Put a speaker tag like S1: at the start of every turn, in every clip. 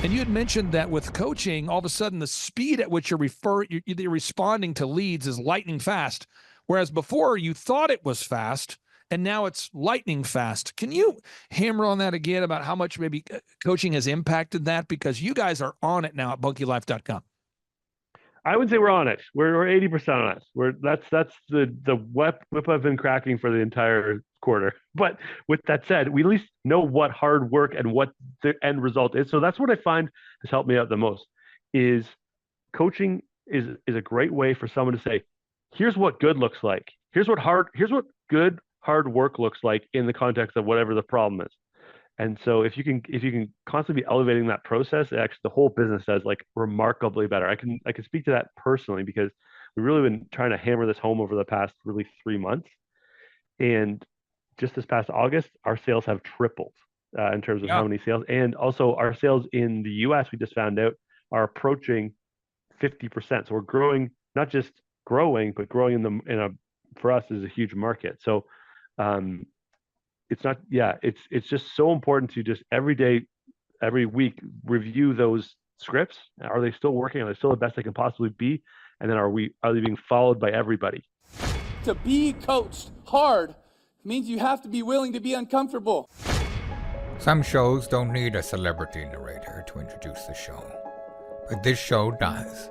S1: And you had mentioned that with coaching, all of a sudden the speed at which you're responding to leads is lightning fast, whereas before you thought it was fast, and now it's lightning fast. Can you hammer on that again about how much maybe coaching has impacted that? Because you guys are on it now at bunkylife.com.
S2: I would say we're on it. We're 80% on it. That's the whip I've been cracking for the entire quarter. But with that said, we at least know what hard work and what the end result is. So that's what I find has helped me out the most. Is coaching is a great way for someone to say, here's what good looks like. Here's what good hard work looks like in the context of whatever the problem is. And so if you can constantly be elevating that process, actually the whole business does like remarkably better. I can speak to that personally because we've really been trying to hammer this home over the past really 3 months. And just this past August, our sales have tripled in terms of how many sales. And also our sales in the US, we just found out, are approaching 50%. So we're growing, not just growing, but growing in a for us is a huge market. So it's just so important to just every day, every week, review those scripts. Are they still working? Are they still the best they can possibly be? And then are they being followed by everybody?
S3: To be coached hard means you have to be willing to be uncomfortable.
S4: Some shows don't need a celebrity narrator to introduce the show, but this show does.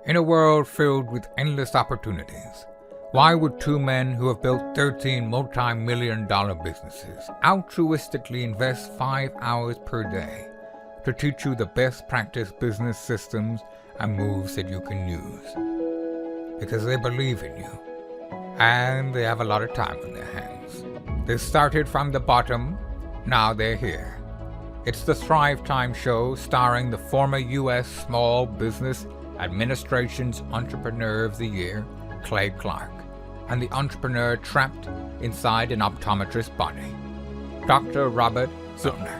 S4: In a world filled with endless opportunities, why would two men who have built 13 multi-million-dollar businesses altruistically invest 5 hours per day to teach you the best practice business systems and moves that you can use? Because they believe in you, and they have a lot of time on their hands. They started from the bottom, now they're here. It's the Thrivetime show starring the former U.S. Small Business Administration's Entrepreneur of the Year, Clay Clark, and the entrepreneur trapped inside an optometrist's body, Dr. Robert Zoellner.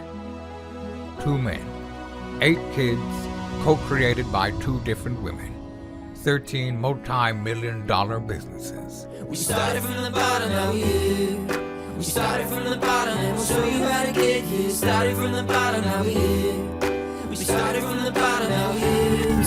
S4: 2 men, 8 kids, co-created by 2 different women, 13 multi-million-dollar businesses.
S5: We started from the bottom, now we're here. We started from the bottom, and we'll show you how to get here. Started from the bottom, now we're here. We started from the bottom, now we're here.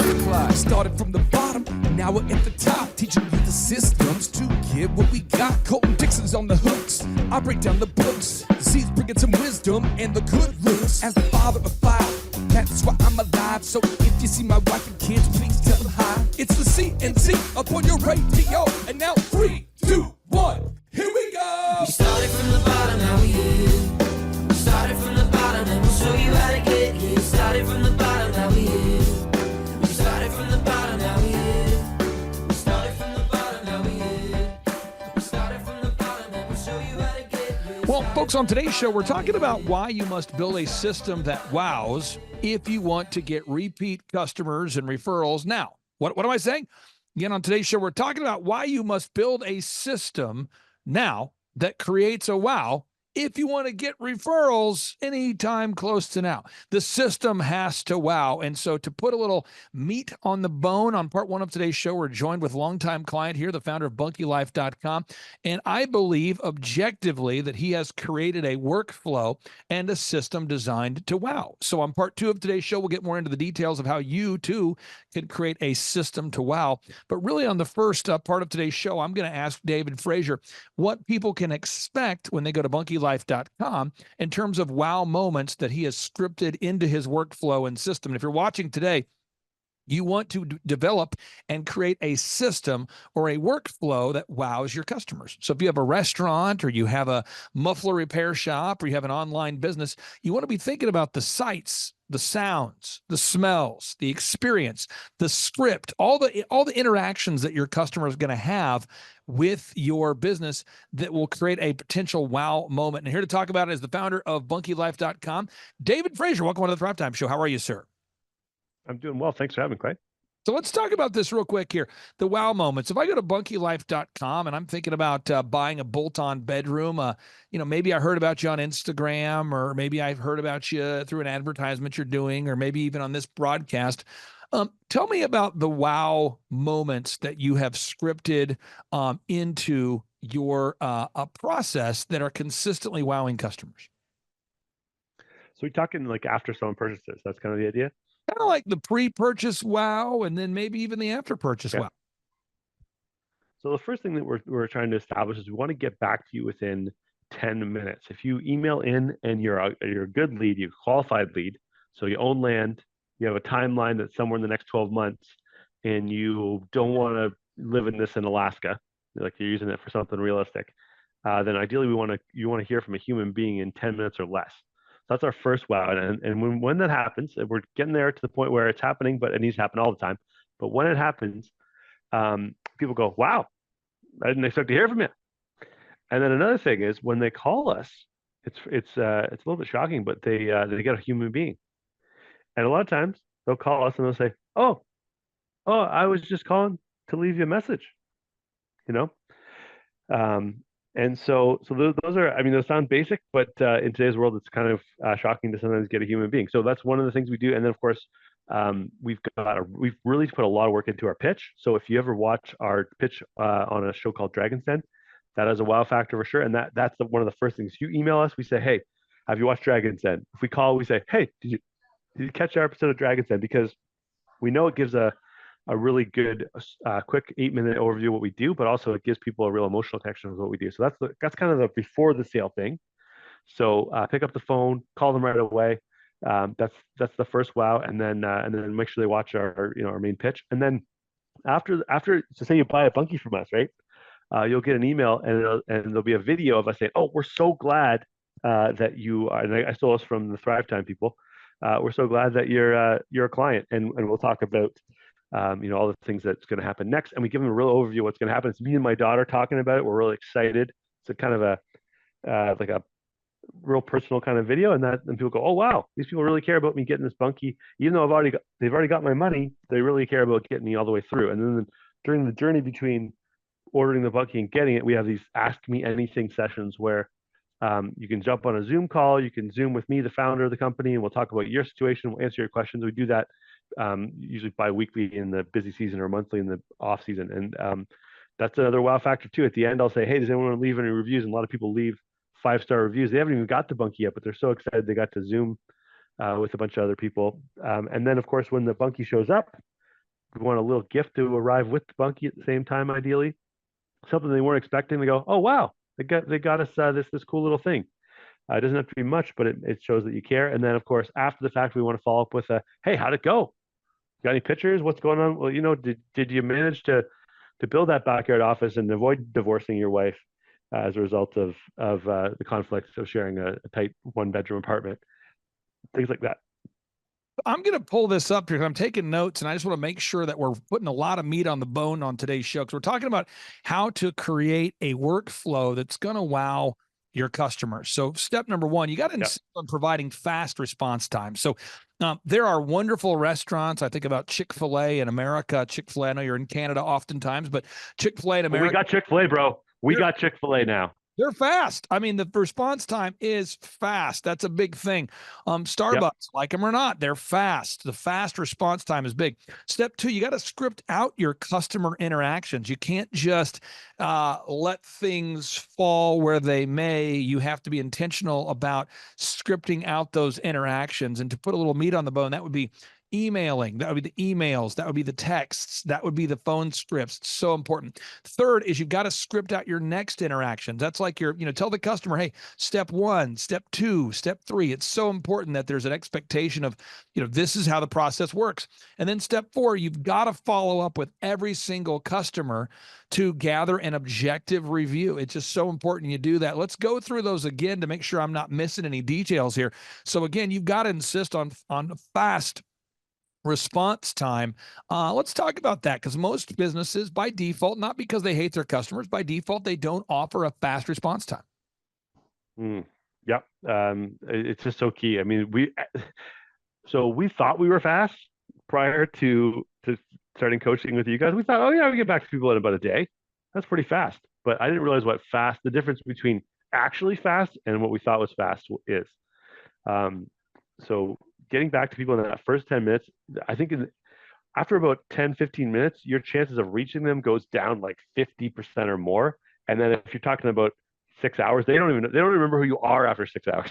S6: We started from the bottom, and now we're at the top, teaching you the systems to get what we got. Colton Dixon's on the hooks, I break down the books. The C's bringing some wisdom and the good looks. As the father of 5, that's why I'm alive. So if you see my wife and kids, please tell them hi. It's the CNC up on your radio, and now 3, 2, 1, here we go.
S5: We started from the bottom, now we're here. We started from the bottom, and we'll show you how to get here. Started from the bottom, now we're here. We started from the bottom, now we're here. We started from the bottom, now we're here. We started from the bottom, and we'll show you how to get here.
S1: Well, folks, on today's show, we're talking about why you must build a system that wows if you want to get repeat customers and referrals. Now, what am I saying? Again, on today's show, we're talking about why you must build a system now that creates a wow if you want to get referrals anytime close to now. The system has to wow. And so to put a little meat on the bone on part 1 of today's show, we're joined with longtime client here, the founder of bunkylife.com. And I believe objectively that he has created a workflow and a system designed to wow. So on part 2 of today's show, we'll get more into the details of how you too can create a system to wow. But really on the first part of today's show, I'm going to ask David Frazier what people can expect when they go to bunkylife.com in terms of wow moments that he has scripted into his workflow and system. And if you're watching today, you want to develop and create a system or a workflow that wows your customers. So if you have a restaurant or you have a muffler repair shop or you have an online business, you want to be thinking about the sights, the sounds, the smells, the experience, the script, all the interactions that your customer is going to have with your business that will create a potential wow moment. And here to talk about it is the founder of bunkylife.com, David Frazier. Welcome to the Thrivetime Show. How are you, sir?
S2: I'm doing well. Thanks for having me, Clay.
S1: So let's talk about this real quick here. The wow moments. If I go to bunkylife.com and I'm thinking about buying a bolt-on bedroom, maybe I heard about you on Instagram, or maybe I've heard about you through an advertisement you're doing, or maybe even on this broadcast. Tell me about the wow moments that you have scripted into your process that are consistently wowing customers.
S2: we're talking like after someone purchases. That's kind of the idea.
S1: Kind of like the pre-purchase wow, and then maybe even the after-purchase
S2: Yeah.
S1: wow.
S2: So the first thing that we're trying to establish is we want to get back to you within 10 minutes. If you email in and you're a good lead, you're a qualified lead, so you own land, you have a timeline that's somewhere in the next 12 months, and you don't want to live in this in Alaska, like you're using it for something realistic, then ideally you want to hear from a human being in 10 minutes or less. So that's our first wow. And when that happens, we're getting there to the point where it's happening, but it needs to happen all the time. But when it happens, people go, wow, I didn't expect to hear from you. And then another thing is when they call us, it's a little bit shocking, but they get a human being. And a lot of times they'll call us and they'll say, oh, I was just calling to leave you a message, you know? And so those are, I mean, those sound basic, but in today's world, it's kind of shocking to sometimes get a human being. So that's one of the things we do. And then of course, we've really put a lot of work into our pitch. So if you ever watch our pitch on a show called Dragon's Den, that has a wow factor for sure. And that's one of the first things. You email us, we say, hey, have you watched Dragon's Den? If we call, we say, hey, did you catch our episode of Dragon's Den? Because we know it gives a really good, quick 8-minute overview of what we do, but also it gives people a real emotional connection with what we do. So that's kind of the before the sale thing. So pick up the phone, call them right away. That's the first wow, and then make sure they watch our main pitch. And then after, so say you buy a bunkie from us, right? You'll get an email and there'll be a video of us saying, "Oh, we're so glad that you are." And I stole this from the Thrivetime people. We're so glad that you're a client, and we'll talk about all the things that's going to happen next, and we give them a real overview of what's going to happen. It's me and my daughter talking about it. We're really excited. It's a kind of a like a real personal kind of video, and people go, "Oh wow, these people really care about me getting this bunkie, even though they've already got my money. They really care about getting me all the way through." And then during the journey between ordering the bunkie and getting it, we have these Ask Me Anything sessions where you can jump on a Zoom call, you can Zoom with me, the founder of the company, and we'll talk about your situation, we'll answer your questions. We do that usually bi-weekly in the busy season or monthly in the off season. And that's another wow factor too. At the end, I'll say, hey, does anyone want to leave any reviews? And a lot of people leave 5-star reviews. They haven't even got the bunkie yet, but they're so excited they got to Zoom with a bunch of other people. And then of course, when the bunkie shows up, we want a little gift to arrive with the bunkie at the same time, ideally. Something they weren't expecting. They go, oh wow, they got us this cool little thing. It doesn't have to be much, but it shows that you care. And then of course, after the fact, we want to follow up with hey, how'd it go? Got any pictures? What's going on? Well, did you manage to build that backyard office and avoid divorcing your wife as a result of the conflicts of sharing a tight 1-bedroom apartment? Things like that.
S1: I'm going to pull this up here because I'm taking notes, and I just want to make sure that we're putting a lot of meat on the bone on today's show, because we're talking about how to create a workflow that's going to wow your customers. So step number one, you got to insist on providing fast response time. So there are wonderful restaurants. I think about Chick-fil-A in America. Chick-fil-A, I know you're in Canada oftentimes, but Chick-fil-A in America.
S2: We got Chick-fil-A, bro. We got Chick-fil-A now.
S1: They're fast. I mean, the response time is fast. That's a big thing. Starbucks, like them or not, they're fast. The fast response time is big. Step two, you got to script out your customer interactions. You can't just let ththings fall where they may. You have to be intentional about scripting out those interactions. And to put a little meat on the bone, that would be emailing, that would be the emails, that would be the texts, that would be the phone scripts. It's so important. Third is you've got to script out your next interactions. That's like tell the customer, hey, step 1, step 2, step 3. It's so important that there's an expectation of, this is how the process works. And then step 4, you've got to follow up with every single customer to gather an objective review. It's just so important you do that. Let's go through those again to make sure I'm not missing any details here. So again, you've got to insist on fast response time. Let's talk about that, because most businesses by default, not because they hate their customers, by default, they don't offer a fast response time.
S2: It's just so key. I mean, we thought we were fast prior to starting coaching with you guys. We thought, oh yeah, we get back to people in about a day. That's pretty fast. But I didn't realize the difference between actually fast and what we thought was fast is. So getting back to people in that first 10 minutes, I think after about 10, 15 minutes, your chances of reaching them goes down like 50% or more. And then if you're talking about 6 hours, they don't even remember who you are after 6 hours.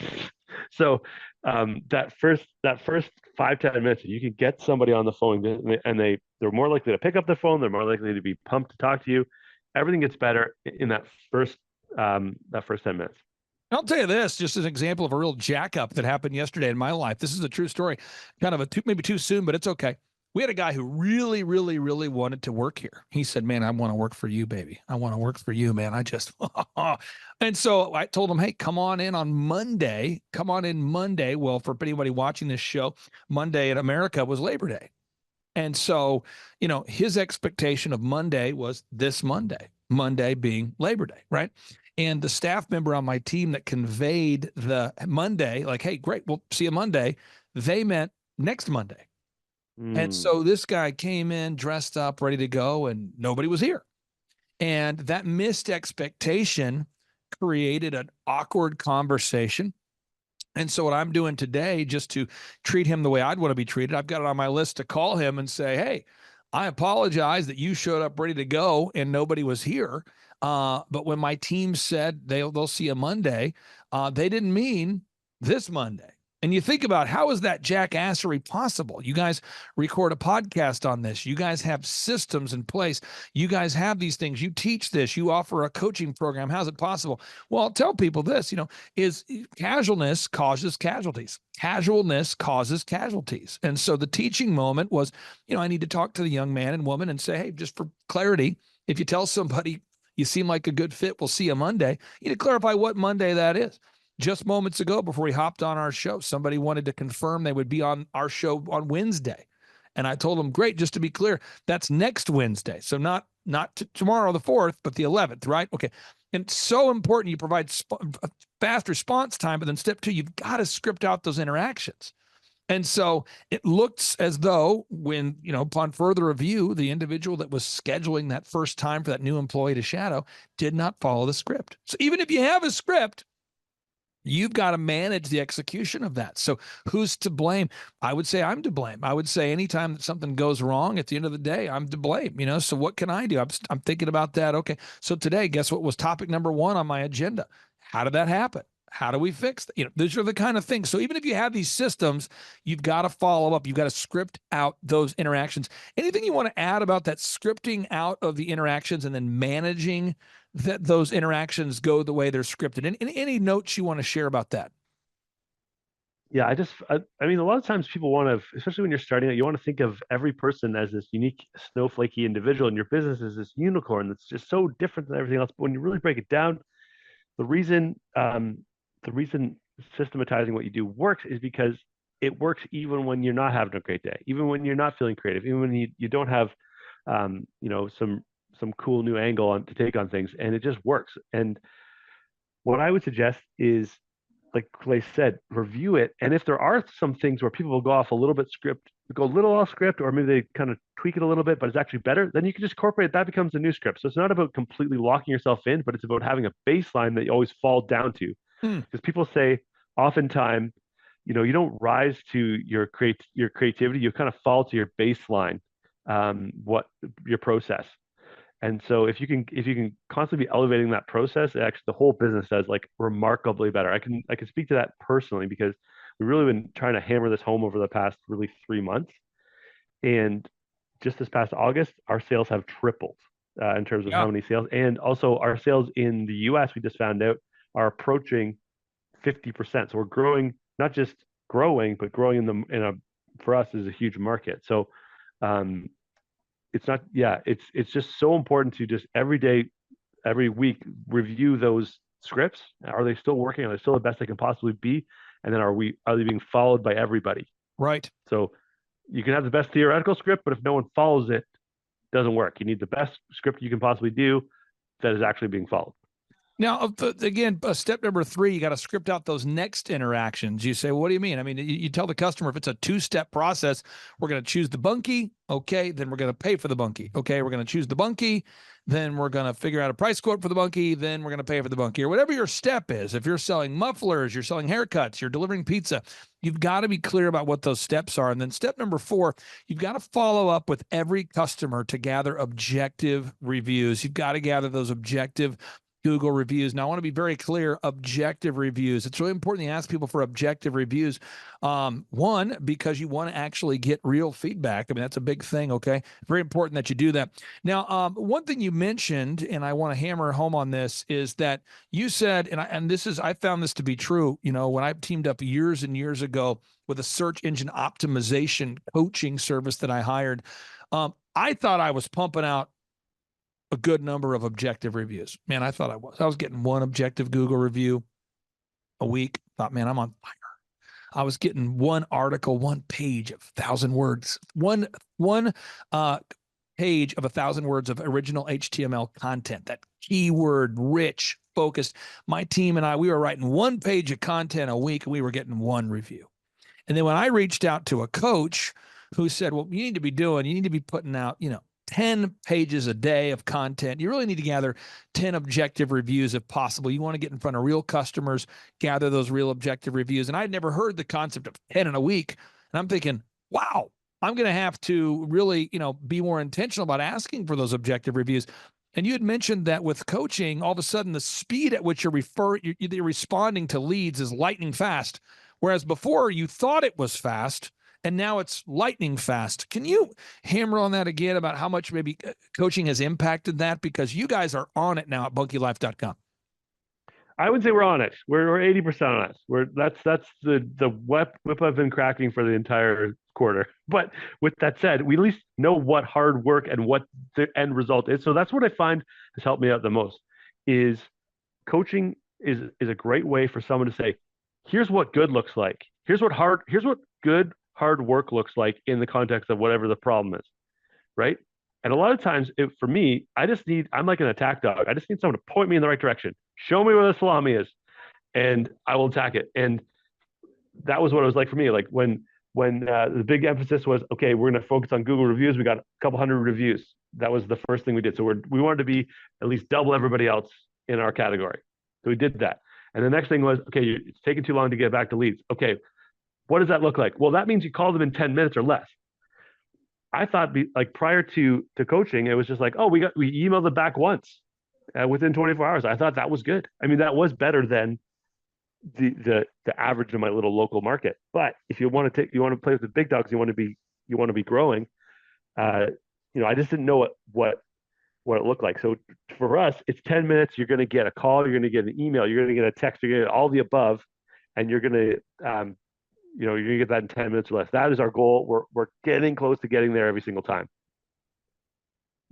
S2: So that first 5-10 minutes, you can get somebody on the phone, and they're more likely to pick up the phone. They're more likely to be pumped to talk to you. Everything gets better in that first 10 minutes.
S1: I'll tell you this, just as an example of a real jack up that happened yesterday in my life. This is a true story, kind of maybe too soon, but it's okay. We had a guy who really, really, really wanted to work here. He said, man, I want to work for you, baby. I want to work for you, man. I just, and so I told him, hey, come on in on Monday. Come on in Monday. Well, for anybody watching this show, Monday in America was Labor Day. And so, his expectation of Monday was this Monday being Labor Day, right? And the staff member on my team that conveyed the Monday, like, hey, great, we'll see you Monday, they meant next Monday. And so this guy came in dressed up, ready to go, and nobody was here. And that missed expectation created an awkward conversation. And so what I'm doing today, just to treat him the way I'd want to be treated, I've got it on my list to call him and say, hey, I apologize that you showed up ready to go and nobody was here. But when my team said they'll see you Monday, they didn't mean this Monday. And you think about, how is that jackassery possible? You guys record a podcast on this. You guys have systems in place. You guys have these things. You teach this. You offer a coaching program. How's it possible? Well, I'll tell people this, is casualness causes casualties. Casualness causes casualties. And so the teaching moment was, I need to talk to the young man and woman and say, hey, just for clarity, if you tell somebody you seem like a good fit, we'll see you Monday, you need to clarify what Monday that is. Just moments ago, before we hopped on our show, somebody wanted to confirm they would be on our show on Wednesday. And I told them, great, just to be clear, that's next Wednesday. So not tomorrow, the 4th, but the 11th, right? Okay. And it's so important you provide fast response time, but then step 2, you've got to script out those interactions. And so it looks as though when, upon further review, the individual that was scheduling that first time for that new employee to shadow did not follow the script. So even if you have a script, you've got to manage the execution of that. So who's to blame? I would say I'm to blame. I would say anytime that something goes wrong, at the end of the day, I'm to blame, So what can I do? I'm thinking about that. Okay. So today, guess what was topic number 1 on my agenda? How did that happen? How do we fix that? Those are the kind of things. So even if you have these systems, you've got to follow up. You've got to script out those interactions. Anything you want to add about that scripting out of the interactions and then managing that those interactions go the way they're scripted? And any notes you want to share about that?
S2: Yeah, I mean, a lot of times people want to, especially when you're starting out, you want to think of every person as this unique snowflakey individual, and your business is this unicorn that's just so different than everything else. But when you really break it down, the reason systematizing what you do works is because it works even when you're not having a great day, even when you're not feeling creative, even when you don't have some cool new angle to take on things, and it just works. And what I would suggest is, like Clay said, review it. And if there are some things where people will go off a little bit go a little off script, or maybe they kind of tweak it a little bit, but it's actually better, then you can just incorporate it. That becomes the new script. So it's not about completely locking yourself in, but it's about having a baseline that you always fall down to. Because people say oftentimes, you don't rise to your creativity, you kind of fall to your baseline, what your process. And so if you can constantly be elevating that process, actually the whole business does like remarkably better. I can speak to that personally, because we've really been trying to hammer this home over the past really 3 months. And just this past August, our sales have tripled in terms of how many sales. And also our sales in the US, we just found out, are approaching 50%. So we're growing, not just growing, but growing for us is a huge market. So it's just so important to just every day, every week, review those scripts. Are they still working? Are they still the best they can possibly be? And then are they being followed by everybody?
S1: Right. So
S2: you can have the best theoretical script, but if no one follows it, it doesn't work. You need the best script you can possibly do that is actually being followed.
S1: Now, again, step number 3, you got to script out those next interactions. You say, well, what do you mean? I mean, you tell the customer, if it's a 2-step process, we're going to choose the bunkie. Okay. Then we're going to pay for the bunkie. Okay. We're going to choose the bunkie. Then we're going to figure out a price quote for the bunkie. Then we're going to pay for the bunkie, or whatever your step is. If you're selling mufflers, you're selling haircuts, you're delivering pizza, you've got to be clear about what those steps are. And then step number 4, you've got to follow up with every customer to gather objective reviews. You've got to gather those objective Google reviews. Now, I want to be very clear, objective reviews. It's really important to ask people for objective reviews. One, because you want to actually get real feedback. I mean, that's a big thing, okay? Very important that you do that. Now, one thing you mentioned, and I want to hammer home on this, is that you said, I found this to be true, when I teamed up years and years ago with a search engine optimization coaching service that I hired, I thought I was pumping out a good number of objective reviews. Man, I thought I was. I was getting one objective Google review a week. Thought, man, I'm on fire. I was getting one article, one page of 1,000 words, one page of 1,000 words of original HTML content, that keyword rich, focused. My team and I, we were writing one page of content a week, and we were getting one review. And then when I reached out to a coach who said, well, you need to be putting out, 10 pages a day of content. You really need to gather 10 objective reviews if possible. You want to get in front of real customers, gather those real objective reviews. And I'd never heard the concept of 10 in a week. And I'm thinking, wow, I'm going to have to really, be more intentional about asking for those objective reviews. And you had mentioned that with coaching, all of a sudden the speed at which you're responding to leads is lightning fast. Whereas before you thought it was fast, and now it's lightning fast. Can you hammer on that again about how much maybe coaching has impacted that? Because you guys are on it now at bunkylife.com.
S2: I would say we're on it. We're 80% on it. That's the whip I've been cracking for the entire quarter. But with that said, we at least know what hard work and what the end result is. So that's what I find has helped me out the most. Is coaching is a great way for someone to say, here's what good looks like. Here's what good hard work looks like in the context of whatever the problem is, right? And a lot of times, for me, I'm like an attack dog. I just need someone to point me in the right direction, show me where the salami is, and I will attack it. And that was what it was like for me. Like when the big emphasis was, okay, we're going to focus on Google reviews. We got a couple hundred reviews. That was the first thing we did. So we wanted to be at least double everybody else in our category. So we did that. And the next thing was, okay, it's taking too long to get back to leads. Okay, what does that look like? Well, that means you call them in 10 minutes or less. I thought prior to coaching, it was just like, oh, we emailed them back once within 24 hours. I thought that was good. I mean, that was better than the average in my little local market. But if you want to play with the big dogs, you want to be growing. I just didn't know what it looked like. So for us, it's 10 minutes. You're going to get a call. You're going to get an email. You're going to get a text. You're going to get all the above, and you're going to you're going to get that in 10 minutes or less. That is our goal. We're getting close to getting there every single time.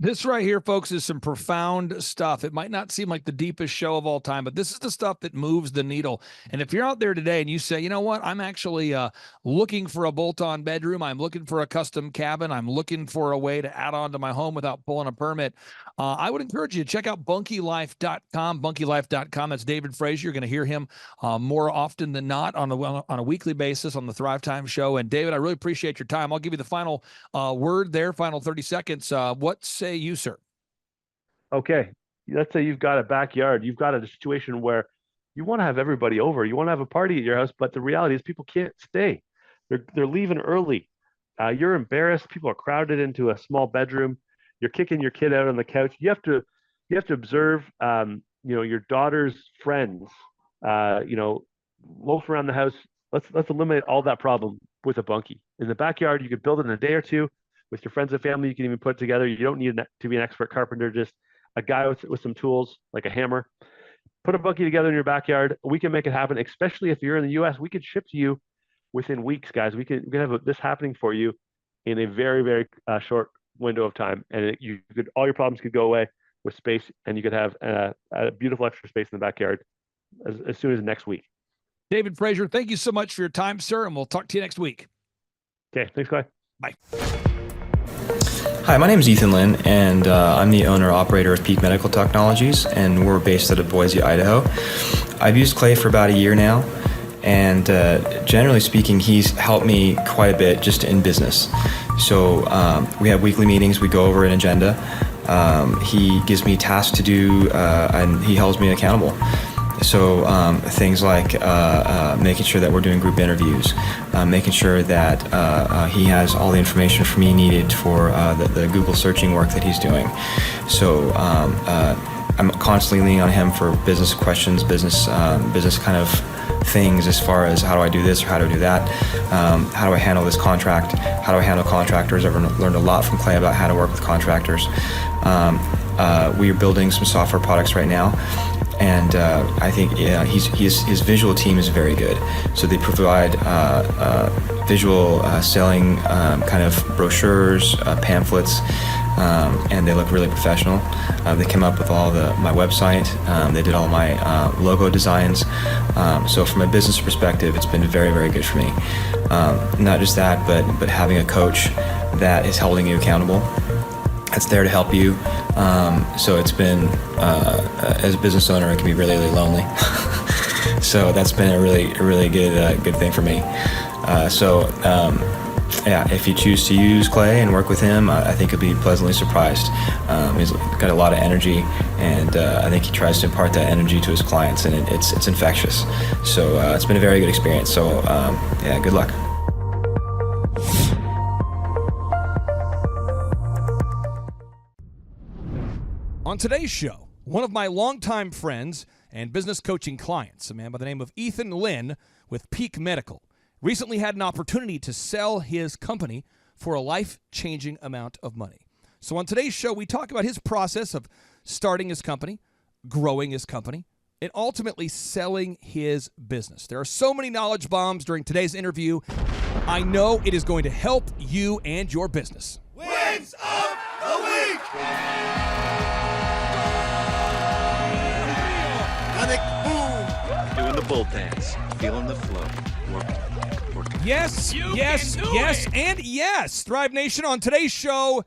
S1: This right here, folks, is some profound stuff. It might not seem like the deepest show of all time, but this is the stuff that moves the needle. And if you're out there today and you say, you know what, I'm actually looking for a bolt-on bedroom, I'm looking for a custom cabin, I'm looking for a way to add on to my home without pulling a permit, I would encourage you to check out bunkylife.com, bunkylife.com. That's David Frazier. You're going to hear him more often than not on a weekly basis on the Thrivetime show. And David, I really appreciate your time. I'll give you the final word there, final 30 seconds. What say you, sir?
S2: Okay, let's say you've got a backyard. You've got a situation where you want to have everybody over. You want to have a party at your house, but the reality is people can't stay. They're leaving early. You're embarrassed. People are crowded into a small bedroom. You're kicking your kid out on the couch. You have to observe, your daughter's friends. Loaf around the house. Let's eliminate all that problem with a bunkie. In the backyard, you could build it in a day or two. With your friends and family, you can even put it together. You don't need to be an expert carpenter, just a guy with some tools like a hammer. Put a bunkie together in your backyard. We can make it happen, especially if you're in the US. We could ship to you within weeks, guys. We can have this happening for you in a very, very short window of time. And all your problems could go away with space, and you could have a beautiful extra space in the backyard as soon as next week.
S1: David Frazier, thank you so much for your time, sir, and we'll talk to you next week.
S2: Okay, thanks, Clay.
S1: Bye.
S7: Hi, my name is Ethan Lynn, and I'm the owner-operator of Peak Medical Technologies, and we're based out of Boise, Idaho. I've used Clay for about a year now, and generally speaking, he's helped me quite a bit just in business. So we have weekly meetings, we go over an agenda, he gives me tasks to do, and he holds me accountable. So things like making sure that we're doing group interviews, making sure that he has all the information for me needed for the Google searching work that he's doing. So I'm constantly leaning on him for business questions, business kind of things as far as how do I do this or how do I do that, how do I handle this contract, how do I handle contractors. I've learned a lot from Clay about how to work with contractors. We are building some software products right now, and I think his visual team is very good. So they provide visual selling kind of brochures, pamphlets, and they look really professional. They came up with all my website. They did all my logo designs. So from a business perspective, it's been very, very good for me. Not just that, but having a coach that is holding you accountable, that's there to help you. So it's been, as a business owner, it can be really, really lonely. So that's been a really good thing for me. Yeah, if you choose to use Clay and work with him, I think you'll be pleasantly surprised. He's got a lot of energy, and I think he tries to impart that energy to his clients, and it's infectious. So it's been a very good experience. So yeah, good luck.
S1: On today's show, one of my longtime friends and business coaching clients, a man by the name of Ethan Lynn with Peak Medical, recently had an opportunity to sell his company for a life-changing amount of money. So on today's show, we talk about his process of starting his company, growing his company, and ultimately selling his business. There are so many knowledge bombs during today's interview. I know it is going to help you and your business.
S8: Wins of the week!
S9: Doing the bull dance, feeling the flow, working.
S1: Yes, and yes. Thrive Nation, on today's show,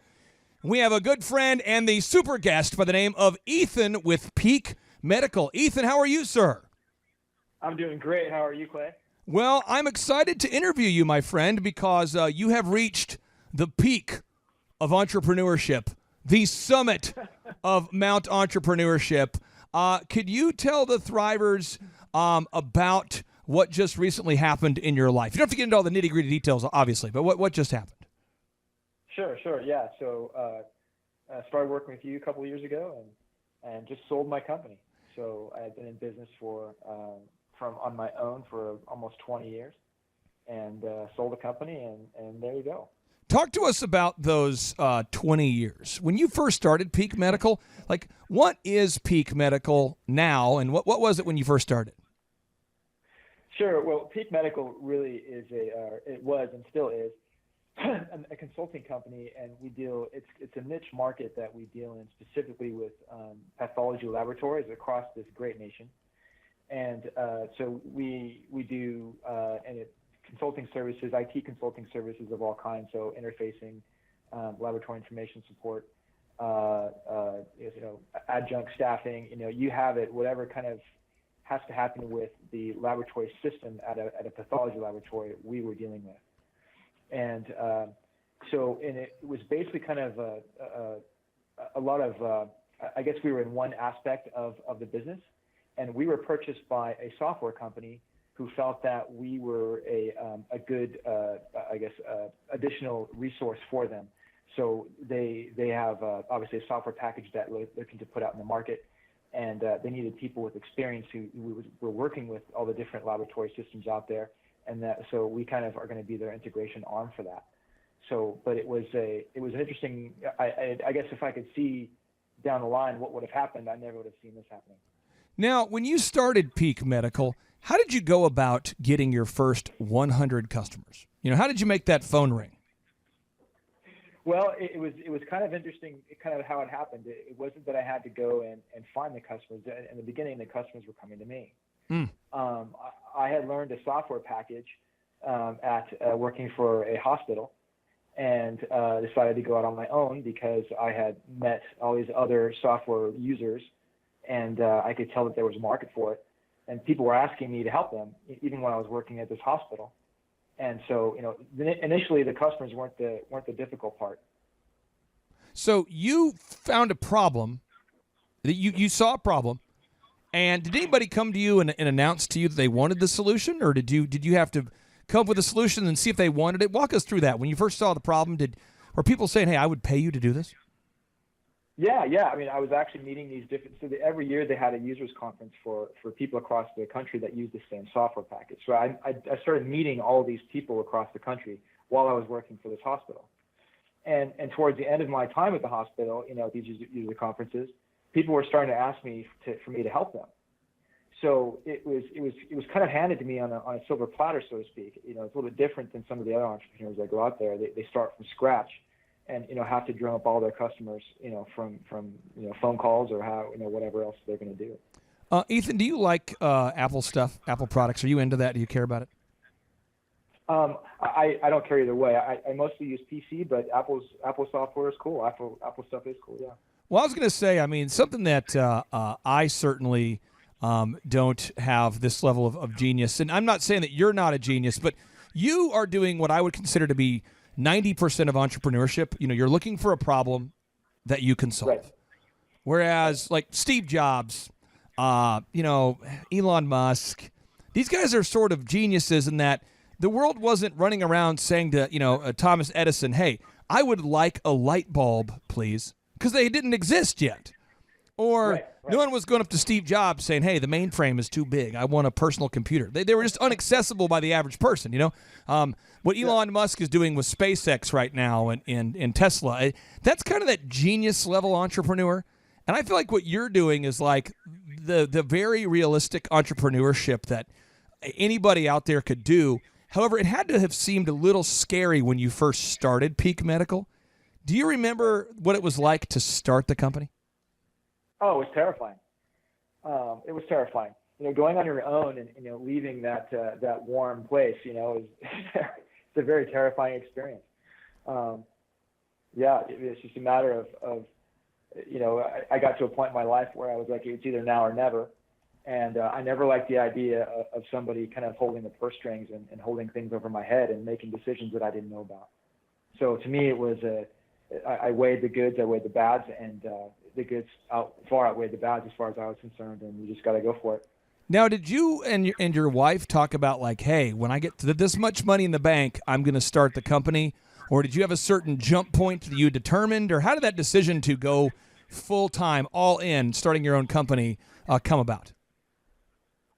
S1: we have a good friend and the super guest by the name of Ethan with Peak Medical. Ethan, how are you, sir?
S10: I'm doing great. How are you, Clay?
S1: Well, I'm excited to interview you, my friend, because you have reached the peak of entrepreneurship, the summit of Mount Entrepreneurship. Could you tell the Thrivers about what just recently happened in your life? You don't have to get into all the nitty-gritty details, obviously, but what just happened?
S10: Sure. Yeah. So I started working with you a couple of years ago and just sold my company. So I had been in business on my own for almost 20 years and sold the company, and there you go.
S1: Talk to us about those 20 years. When you first started Peak Medical, like, what is Peak Medical now, and what was it when you first started?
S10: Sure. Well, Peak Medical really is it was and still is a consulting company, and it's a niche market that we deal in specifically with pathology laboratories across this great nation. And so we do consulting services, IT consulting services of all kinds, so interfacing, laboratory information support, adjunct staffing, you have it, whatever kind of has to happen with the laboratory system at a pathology laboratory we were dealing with. And it was basically kind of a lot of, I guess we were in one aspect of the business, and we were purchased by a software company who felt that we were a good, additional resource for them. So they have obviously a software package that they're looking to put out in the market, and they needed people with experience who were working with all the different laboratory systems out there, so we kind of are going to be their integration arm for that. So, but it was an interesting. I guess if I could see down the line what would have happened, I never would have seen this happening.
S1: Now, when you started Peak Medical, how did you go about getting your first 100 customers? How did you make that phone ring?
S10: Well, it was kind of interesting, kind of how it happened. It wasn't that I had to go and find the customers. In the beginning, the customers were coming to me. I had learned a software package at working for a hospital, and decided to go out on my own because I had met all these other software users, and I could tell that there was a market for it. And people were asking me to help them, even when I was working at this hospital. And so, initially the customers weren't the difficult part.
S1: So you found a problem, that you saw a problem, and did anybody come to you and announce to you that they wanted the solution, or did you have to come up with a solution and see if they wanted it? Walk us through that. When you first saw the problem, were people saying, "Hey, I would pay you to do this"?
S10: Yeah. I mean, I was actually meeting these different. So every year they had a users conference for people across the country that use the same software package. So I started meeting all these people across the country while I was working for this hospital. And towards the end of my time at the hospital, at these user conferences, people were starting to ask me for me to help them. So it was kind of handed to me on a silver platter, so to speak. It's a little bit different than some of the other entrepreneurs that go out there. They start from scratch, and have to drum up all their customers, from phone calls or whatever else they're going to do.
S1: Ethan, do you like Apple stuff, Apple products? Are you into that? Do you care about it?
S10: I don't care either way. I mostly use PC, but Apple software is cool. Apple stuff is cool. Yeah.
S1: Well, I was going to say, I mean, something that I certainly don't have this level of genius, and I'm not saying that you're not a genius, but you are doing what I would consider to be 90% of entrepreneurship. You're looking for a problem that you can solve.
S10: Right.
S1: Whereas, like Steve Jobs, Elon Musk, these guys are sort of geniuses in that the world wasn't running around saying to, Thomas Edison, hey, I would like a light bulb, please, because they didn't exist yet. Or
S10: right.
S1: No one was going up to Steve Jobs saying, hey, the mainframe is too big. I want a personal computer. They were just inaccessible by the average person, What Elon Musk is doing with SpaceX right now and Tesla, that's kind of that genius level entrepreneur. And I feel like what you're doing is like the very realistic entrepreneurship that anybody out there could do. However, it had to have seemed a little scary when you first started Peak Medical. Do you remember what it was like to start the company?
S10: Oh, it was terrifying. Going on your own and leaving that warm place, is it's a very terrifying experience. It's just a matter of I got to a point in my life where I was like, it's either now or never. And I never liked the idea of somebody kind of holding the purse strings and holding things over my head and making decisions that I didn't know about. So to me, it was I weighed the goods, I weighed the bads, and the goods far outweighed the bads as far as I was concerned, and you just got to go for it.
S1: Now, did you and your wife talk about like, hey, when I get to this much money in the bank, I'm going to start the company? Or did you have a certain jump point that you determined? Or how did that decision to go full-time, all in, starting your own company come about?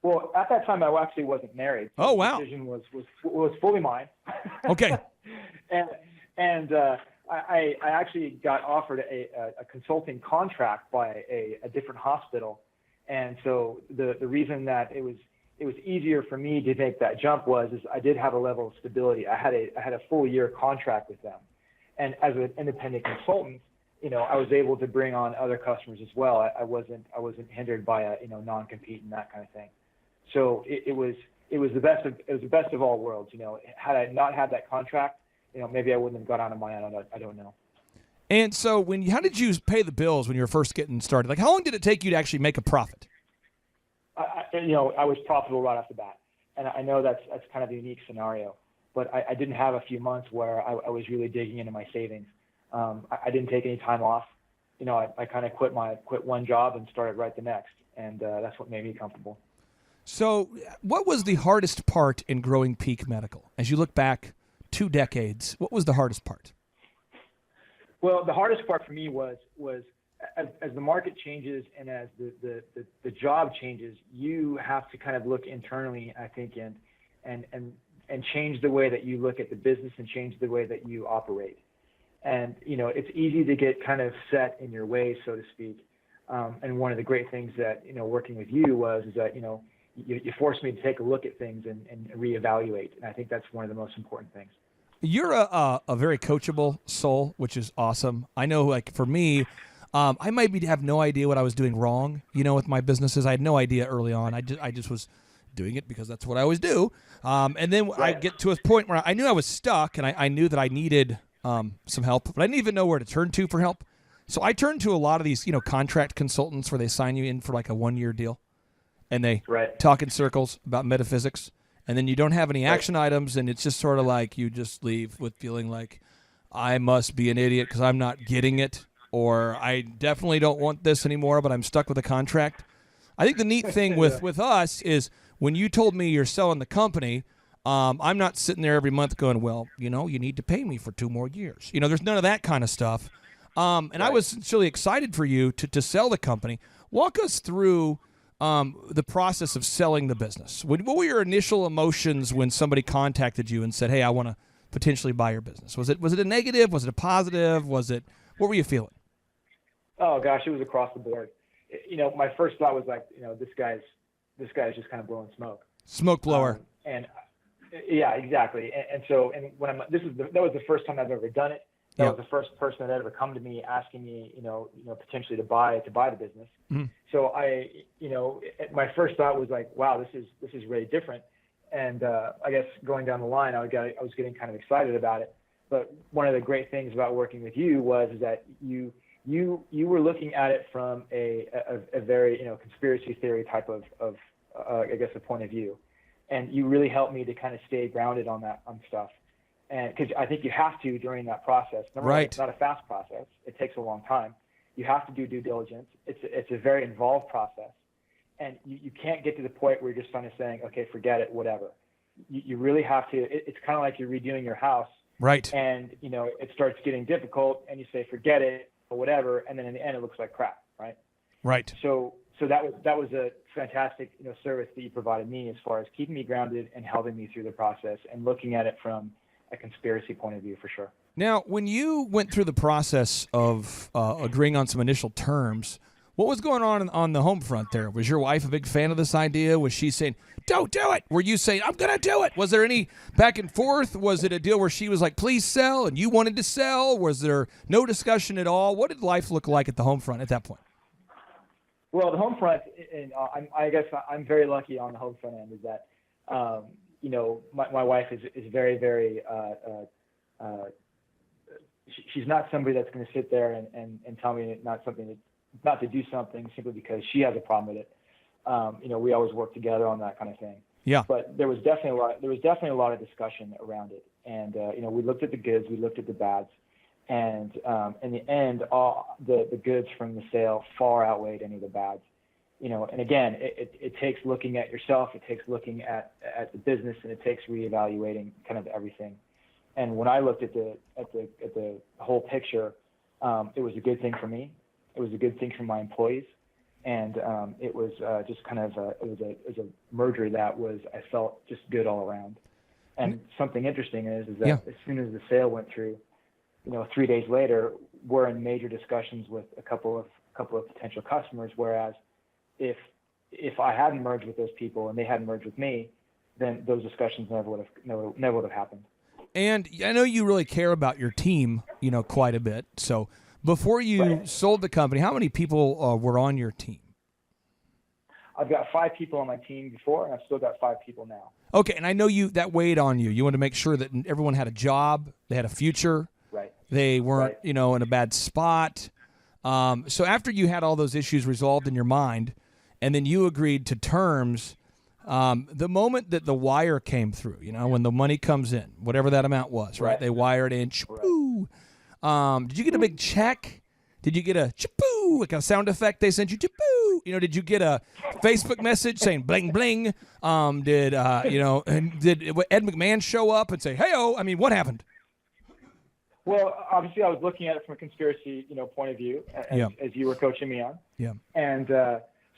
S10: Well, at that time, I actually wasn't married. So
S1: oh, wow.
S10: The decision was fully mine.
S1: Okay.
S10: and I actually got offered a consulting contract by a different hospital. And so the reason that it was easier for me to make that jump was I did have a level of stability. I had a full year contract with them. And as an independent consultant, I was able to bring on other customers as well. I wasn't hindered by a non-compete and that kind of thing. So it was the best of all worlds. Had I not had that contract, maybe I wouldn't have got on my own. I don't know.
S1: And so how did you pay the bills when you were first getting started? Like, how long did it take you to actually make a profit?
S10: I was profitable right off the bat, and I know that's kind of a unique scenario. But I didn't have a few months where I was really digging into my savings. I didn't take any time off. I kind of quit one job and started right the next, and that's what made me comfortable.
S1: So what was the hardest part in growing Peak Medical? As you look back 2 decades, what was the hardest part?
S10: Well, the hardest part for me was as the market changes and as the job changes, you have to kind of look internally, I think, and change the way that you look at the business and change the way that you operate. And, it's easy to get kind of set in your ways, so to speak. And one of the great things that, working with you is that, you forced me to take a look at things and reevaluate. And I think that's one of the most important things.
S1: You're a very coachable soul, which is awesome. I know, like, for me, I might have no idea what I was doing wrong, with my businesses. I had no idea early on. I just was doing it because that's what I always do. And then I get to a point where I knew I was stuck, and I knew that I needed some help, but I didn't even know where to turn to for help. So I turned to a lot of these, contract consultants where they sign you in for like a 1-year deal. And they talk in circles about metaphysics, and then you don't have any action items, and it's just sort of like you just leave with feeling like I must be an idiot because I'm not getting it, or I definitely don't want this anymore, but I'm stuck with a contract. I think the neat thing with us is when you told me you're selling the company, I'm not sitting there every month going, well, you need to pay me for 2 more years. There's none of that kind of stuff. And I was really excited for you to sell the company. Walk us through the process of selling the business. What were your initial emotions when somebody contacted you and said, "Hey, I want to potentially buy your business"? Was it a negative? Was it a positive? What were you feeling?
S10: Oh gosh, it was across the board. My first thought was like, this guy's just kind of blowing smoke.
S1: Smoke blower.
S10: Yeah, exactly. And when that was the first time I've ever done it. That was the first person that had ever come to me asking me, potentially to buy the business.
S1: Mm-hmm.
S10: So my first thought was like, wow, this is really different. And I guess going down the line, I was getting kind of excited about it. But one of the great things about working with you was that you were looking at it from a very conspiracy theory type of I guess a point of view, and you really helped me to kind of stay grounded on stuff. And because I think you have to during that process. Number one, it's not a fast process. It takes a long time. You have to do due diligence. It's a very involved process. And you can't get to the point where you're just kind of saying, okay, forget it, whatever. You really have to. It's kind of like you're redoing your house.
S1: Right.
S10: And, it starts getting difficult and you say, forget it or whatever. And then in the end, it looks like crap. Right.
S1: Right.
S10: So that was a fantastic, service that you provided me as far as keeping me grounded and helping me through the process and looking at it from a conspiracy point of view for sure.
S1: Now, when you went through the process of agreeing on some initial terms, what was going on the home front there? Was your wife a big fan of this idea? Was she saying, "Don't do it"? Were you saying, "I'm going to do it"? Was there any back and forth? Was it a deal where she was like, "Please sell," and you wanted to sell? Was there no discussion at all? What did life look like at the home front at that point?
S10: Well, the home front, and I guess I'm very lucky on the home front end, is that, my wife is very, very, she's not somebody that's going to sit there and tell me not to do something simply because she has a problem with it. We always work together on that kind of thing.
S1: Yeah.
S10: But there was definitely a lot of discussion around it. And, we looked at the goods, we looked at the bads. And in the end, all the goods from the sale far outweighed any of the bads. And again, it takes looking at yourself, it takes looking at the business, and it takes reevaluating kind of everything. And when I looked at the whole picture, it was a good thing for me. It was a good thing for my employees, and it was just kind of it was a merger that was, I felt, just good all around. And something interesting is that as soon as the sale went through, 3 days later, we're in major discussions with a couple of potential customers. Whereas if I hadn't merged with those people and they hadn't merged with me, then those discussions never would have happened.
S1: And I know you really care about your team, quite a bit. So before you sold the company, how many people were on your team?
S10: I've got 5 people on my team before, and I've still got 5 people now.
S1: Okay, and I know that weighed on you. You wanted to make sure that everyone had a job, they had a future.
S10: Right.
S1: They weren't, in a bad spot. So after you had all those issues resolved in your mind, and then you agreed to terms, the moment that the wire came through, when the money comes in, whatever that amount was, right? They wired in, chipoo. Did you get a big check? Did you get a chipoo, like a sound effect they sent you, chipoo? Did you get a Facebook message saying bling bling? Did Ed McMahon show up and say, "Hey-oh"? I mean, what happened?
S10: Well, obviously, I was looking at it from a conspiracy, point of view, as you were coaching me on.
S1: Yeah. And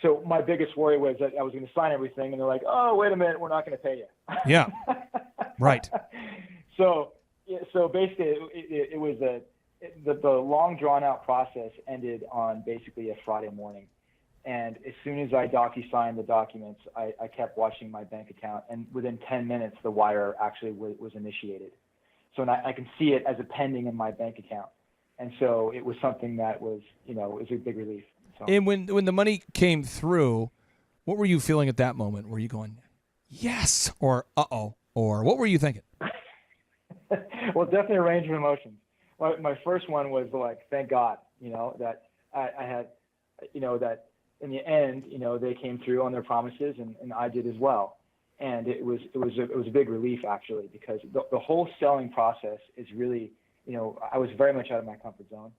S10: so my biggest worry was that I was going to sign everything, and they're like, "Oh, wait a minute, we're not going to pay you."
S1: Yeah. Right.
S10: So basically, it was the long drawn out process ended on basically a Friday morning, and as soon as I docu-signed the documents, I kept watching my bank account, and within 10 minutes, the wire actually was initiated. So I can see it as a pending in my bank account. And so it was something that was, it was a big relief. So.
S1: And when the money came through, what were you feeling at that moment? Were you going, yes, or uh-oh, or what were you thinking?
S10: Well, definitely a range of emotions. My first one was like, thank God, that I had, that in the end, they came through on their promises and I did as well. And it was a big relief actually, because the whole selling process is really, I was very much out of my comfort zone.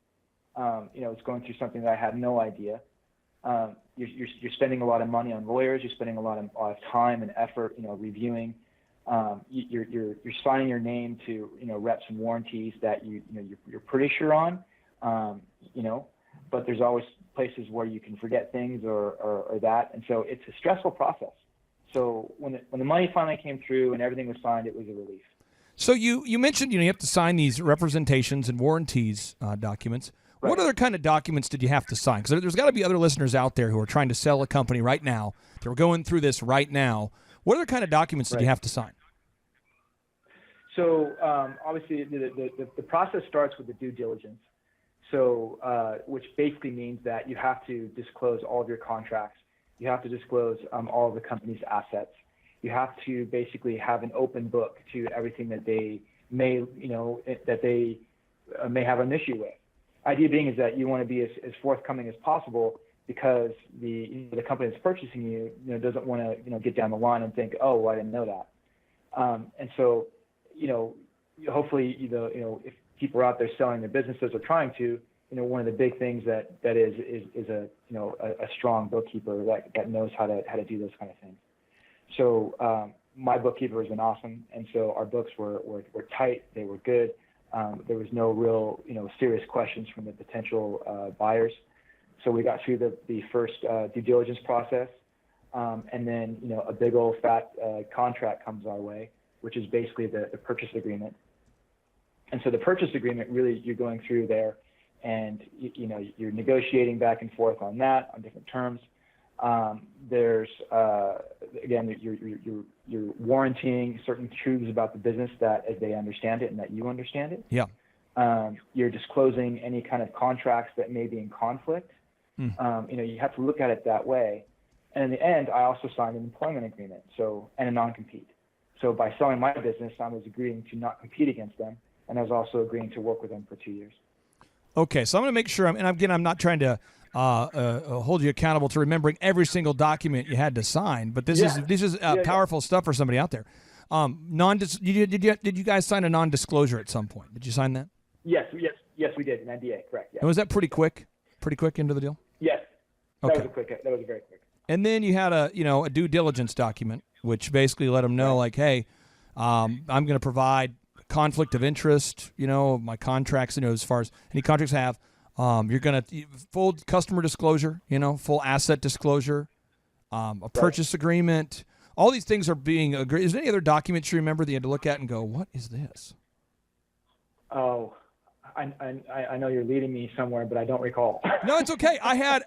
S10: It's going through something that I had no idea. You're spending a lot of money on lawyers. You're spending a lot of time and effort, reviewing. You're signing your name to, reps and warranties that you're pretty sure on. but there's always places where you can forget things or that. And so it's a stressful process. So when the money finally came through and everything was signed, it was a relief.
S1: So you mentioned, you have to sign these representations and warranties documents.
S10: Right.
S1: What other kind of documents did you have to sign? Because there's got to be other listeners out there who are trying to sell a company right now. They're going through this right now. What other kind of documents did you have to sign?
S10: So obviously the process starts with the due diligence. So which basically means that you have to disclose all of your contracts. You have to disclose all of the company's assets. You have to basically have an open book to everything that they may, may have an issue with. Idea being is that you want to be as forthcoming as possible, because the company that's purchasing you, doesn't want to, get down the line and think, oh, well, I didn't know that. And so, hopefully, if people are out there selling their businesses or trying to, one of the big things that is a strong bookkeeper that knows how to do those kind of things. So my bookkeeper has been awesome, and so our books were tight. They were good. There was no real serious questions from the potential buyers. So we got through the first due diligence process, and then a big old fat contract comes our way, which is basically the purchase agreement. And so the purchase agreement, really, you're going through there, and you're negotiating back and forth on that on different terms. There's again, you're warranting certain truths about the business that as they understand it and that you understand it.
S1: Yeah.
S10: You're disclosing any kind of contracts that may be in conflict. You have to look at it that way. And in the end, I also signed an employment agreement, and a non-compete. So by selling my business, I was agreeing to not compete against them, and I was also agreeing to work with them for 2 years.
S1: Okay, so I'm going to make sure, I'm not trying to hold you accountable to remembering every single document you had to sign, but this is powerful stuff for somebody out there. Did you guys sign a non-disclosure at some point? Did you sign that?
S10: Yes, we did, an NDA, correct. Yeah.
S1: And was that pretty quick? Pretty quick into the deal?
S10: Yes.
S1: Okay.
S10: That was very quick.
S1: And then you had a due diligence document, which basically let them know, like, hey, I'm going to provide conflict of interest, my contracts, as far as any contracts I have. You're going to full customer disclosure, full asset disclosure, a purchase agreement. All these things are being agreed. Is there any other documents you remember that you had to look at and go, what is this?
S10: Oh, I know you're leading me somewhere, but I don't recall.
S1: No, it's okay. I had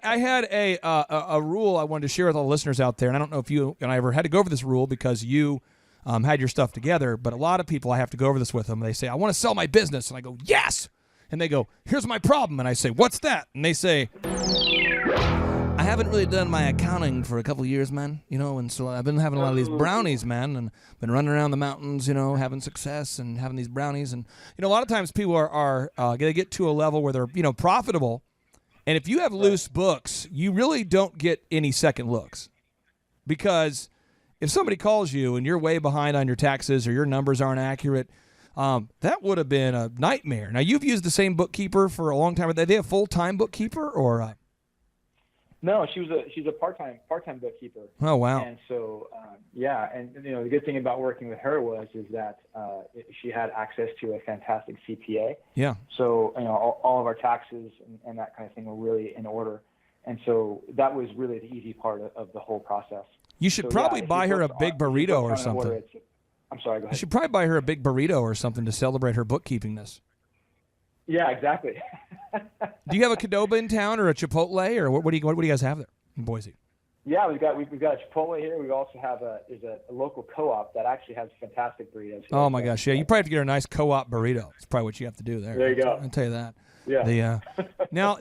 S1: a rule I wanted to share with all the listeners out there, and I don't know if you and I ever had to go over this rule because you had your stuff together, but a lot of people I have to go over this with them. They say, I want to sell my business, and I go, yes! And they go, here's my problem, and I say, what's that? And they say, I haven't really done my accounting for a couple of years, man, and so I've been having a lot of these brownies, man, and been running around the mountains, having success and having these brownies. And, a lot of times people are they get to a level where they're, profitable. And if you have loose books, you really don't get any second looks. Because if somebody calls you and you're way behind on your taxes or your numbers aren't accurate, that would have been a nightmare. Now, you've used the same bookkeeper for a long time. Are they a full-time bookkeeper or?
S10: No, she's a part-time bookkeeper.
S1: Oh, wow.
S10: And so, and the good thing about working with her is that she had access to a fantastic CPA.
S1: Yeah.
S10: So, all of our taxes and that kind of thing were really in order. And so that was really the easy part of the whole process.
S1: You should probably buy her a big burrito or something.
S10: I'm sorry, go ahead.
S1: You should probably buy her a big burrito or something to celebrate her bookkeepingness.
S10: Yeah, exactly.
S1: Do you have a Qdoba in town or a Chipotle, or what do you guys have there in Boise?
S10: Yeah, we've got a Chipotle here. We also have a local co-op that actually has fantastic burritos.
S1: Oh my gosh, yeah, you probably have to get her a nice co-op burrito. That's probably what you have to do there.
S10: There you go.
S1: I'll tell you that.
S10: Yeah.
S1: Now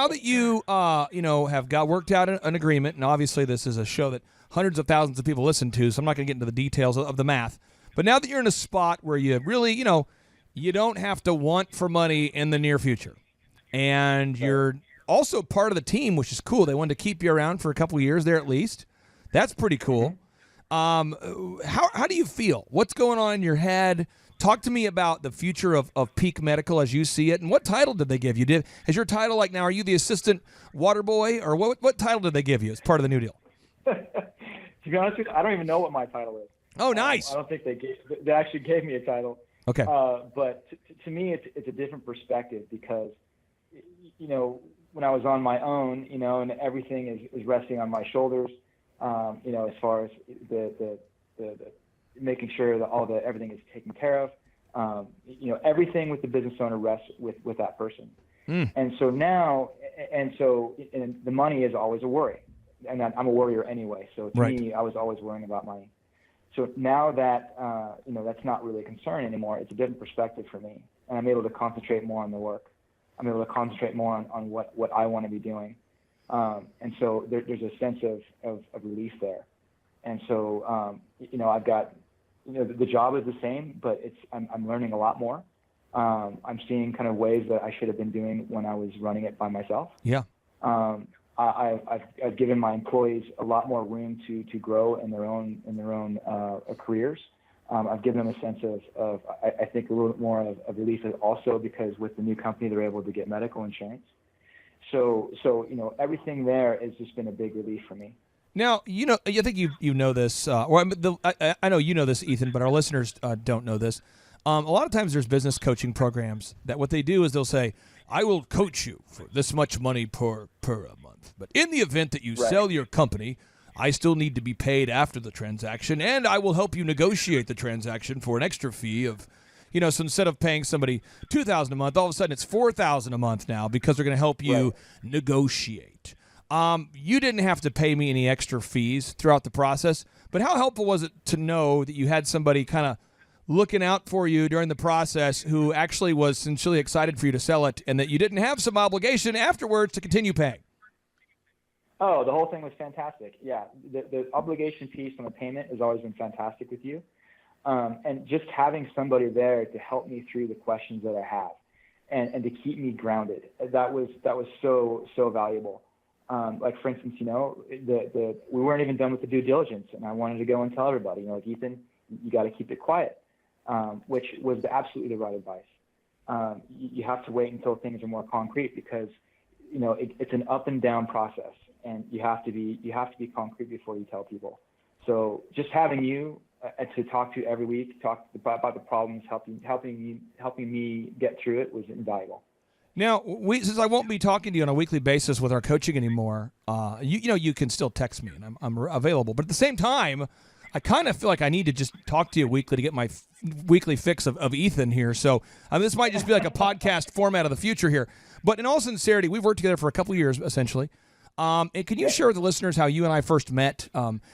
S1: that you have got worked out an agreement, and obviously this is a show that hundreds of thousands of people listen to, so I'm not going to get into the details of the math. But now that you're in a spot where you really, you don't have to want for money in the near future, and you're also part of the team, which is cool. They wanted to keep you around for a couple of years there at least. That's pretty cool. How do you feel? What's going on in your head? Talk to me about the future of Peak Medical as you see it, and what title did they give you? Is your title now? Are you the assistant water boy, or what title did they give you as part of the new deal?
S10: To be honest with you, I don't even know what my title is.
S1: Oh, nice.
S10: I don't think they actually gave me a title.
S1: Okay.
S10: But to me, it's a different perspective because, you know, when I was on my own, you know, and everything is resting on my shoulders, you know, as far as the making sure that everything is taken care of. You know, everything with the business owner rests with that person. And so now, and the money is always a worry, and I'm a worrier anyway. So to me, I was always worrying about money. So now that, you know, that's not really a concern anymore. It's a different perspective for me, and I'm able to concentrate more on the work. I'm able to concentrate more on what I want to be doing. And so there's a sense of relief there. And so, you know, I've got, you know, the job is the same, but I'm learning a lot more. I'm seeing kind of ways that I should have been doing when I was running it by myself.
S1: Yeah.
S10: I've given my employees a lot more room to grow in their own careers. I've given them a sense of I think a little bit more of relief also, because with the new company they're able to get medical insurance. So you know, everything there has just been a big relief for me.
S1: Now, you know, I think you know this, or I know you know this, Ethan, but our listeners don't know this. A lot of times there's business coaching programs that what they do is they'll say, I will coach you for this much money per a month. But in the event that you sell your company, I still need to be paid after the transaction, and I will help you negotiate the transaction for an extra fee of, you know, so instead of paying somebody $2,000 a month, all of a sudden it's $4,000 a month now because they're going to help you negotiate. You didn't have to pay me any extra fees throughout the process, but how helpful was it to know that you had somebody kind of looking out for you during the process who actually was sincerely excited for you to sell it, and that you didn't have some obligation afterwards to continue paying?
S10: Oh, the whole thing was fantastic. Yeah, the obligation piece on the payment has always been fantastic with you. And just having somebody there to help me through the questions that I have and to keep me grounded, that was so valuable. Like, for instance, you know, we weren't even done with the due diligence, and I wanted to go and tell everybody, you know, like, Ethan, you got to keep it quiet, which was absolutely the right advice. You have to wait until things are more concrete, because, you know, it's an up and down process, and you have to be concrete before you tell people. So just having you to talk to every week, talk about the problems, helping me get through it was invaluable.
S1: Now, since I won't be talking to you on a weekly basis with our coaching anymore, you know, you can still text me, and I'm available. But at the same time, I kind of feel like I need to just talk to you weekly to get my weekly fix of Ethan here. So this might just be like a podcast format of the future here. But in all sincerity, we've worked together for a couple of years, essentially. And can you share with the listeners how you and I first met?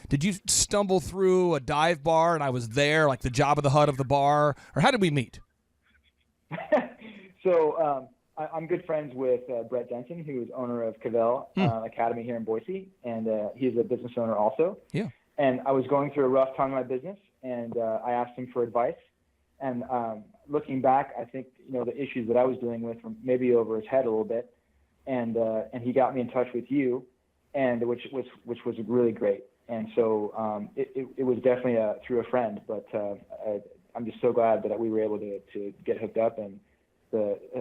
S1: Did you stumble through a dive bar and I was there, like the Jabba the Hutt of the bar? Or how did we meet?
S10: So I'm good friends with Brett Denton, who is owner of Cavell Academy here in Boise, and he's a business owner also.
S1: Yeah.
S10: And I was going through a rough time in my business, and I asked him for advice. And looking back, I think, you know, the issues that I was dealing with were maybe over his head a little bit. And he got me in touch with you, and which was really great. And so it was definitely through a friend, but I'm just so glad that we were able to get hooked up, and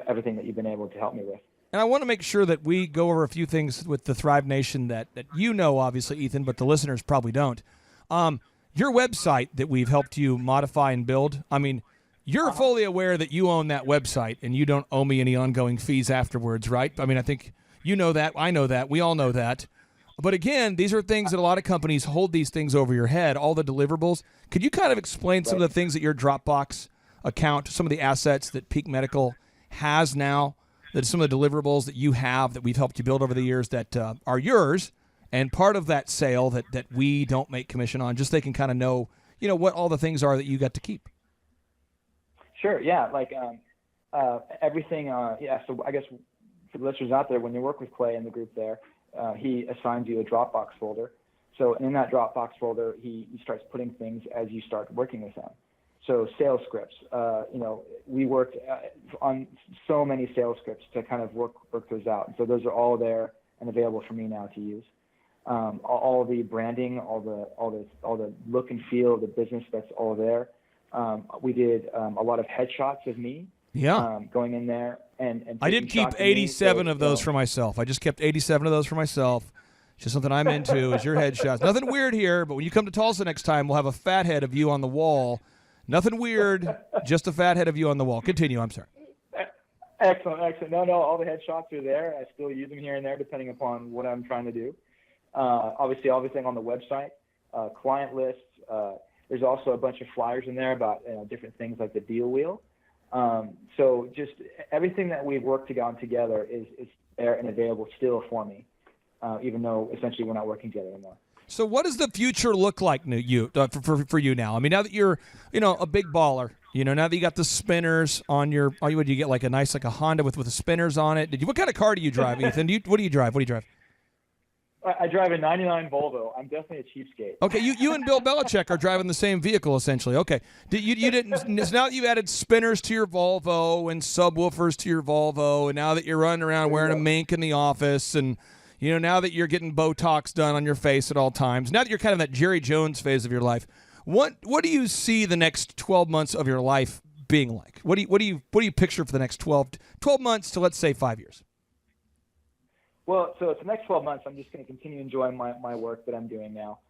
S10: everything that you've been able to help me with.
S1: And I want to make sure that we go over a few things with the Thrive Nation that you know, obviously, Ethan, but the listeners probably don't. Your website that we've helped you modify and build, I mean, you're fully aware that you own that website and you don't owe me any ongoing fees afterwards, right? I mean, I think you know that. I know that. We all know that. But again, these are things that a lot of companies hold these things over your head, all the deliverables. Could you kind of explain some of the things that your Dropbox account, some of the assets that Peak Medical has now, that some of the deliverables that you have that we've helped you build over the years that are yours, and part of that sale that we don't make commission on, just so they can kind of know, you know, what all the things are that you got to keep?
S10: Sure. Yeah. Like everything. Yeah. So I guess for the listeners out there, when you work with Clay in the group there, he assigns you a Dropbox folder. So in that Dropbox folder, he starts putting things as you start working with him. So sales scripts, you know, we worked on so many sales scripts to kind of work those out. So those are all there and available for me now to use. All the branding, all the look and feel of the business, that's all there. We did a lot of headshots of me.
S1: Yeah.
S10: Going in there and
S1: I did keep 87 of those for myself. I just kept 87 of those for myself. Just something I'm into is your headshots. Nothing weird here, but when you come to Tulsa next time, we'll have a fat head of you on the wall. Nothing weird, just a fat head of you on the wall. Continue, I'm sorry.
S10: Excellent. No, all the headshots are there. I still use them here and there depending upon what I'm trying to do. Obviously, everything on the website, client lists. There's also a bunch of flyers in there about different things like the deal wheel. So just everything that we've worked on together is there and available still for me, even though essentially we're not working together anymore.
S1: So what does the future look like for you now? I mean, now that you're, a big baller, now that you got the spinners on your, would you get like a Honda with the spinners on it? What kind of car do you drive, Ethan? What do you drive?
S10: I drive a 99 Volvo. I'm definitely a cheapskate.
S1: Okay, you and Bill Belichick are driving the same vehicle, essentially. Okay. You didn't, so now that you've added spinners to your Volvo and subwoofers to your Volvo, and now that you're running around wearing a mink in the office, and now that you're getting Botox done on your face at all times, now that you're kind of in that Jerry Jones phase of your life, what do you see the next 12 months of your life being like? What do you picture for the next 12 months to, let's say, 5 years?
S10: Well, so it's the next 12 months. I'm just going to continue enjoying my work that I'm doing now.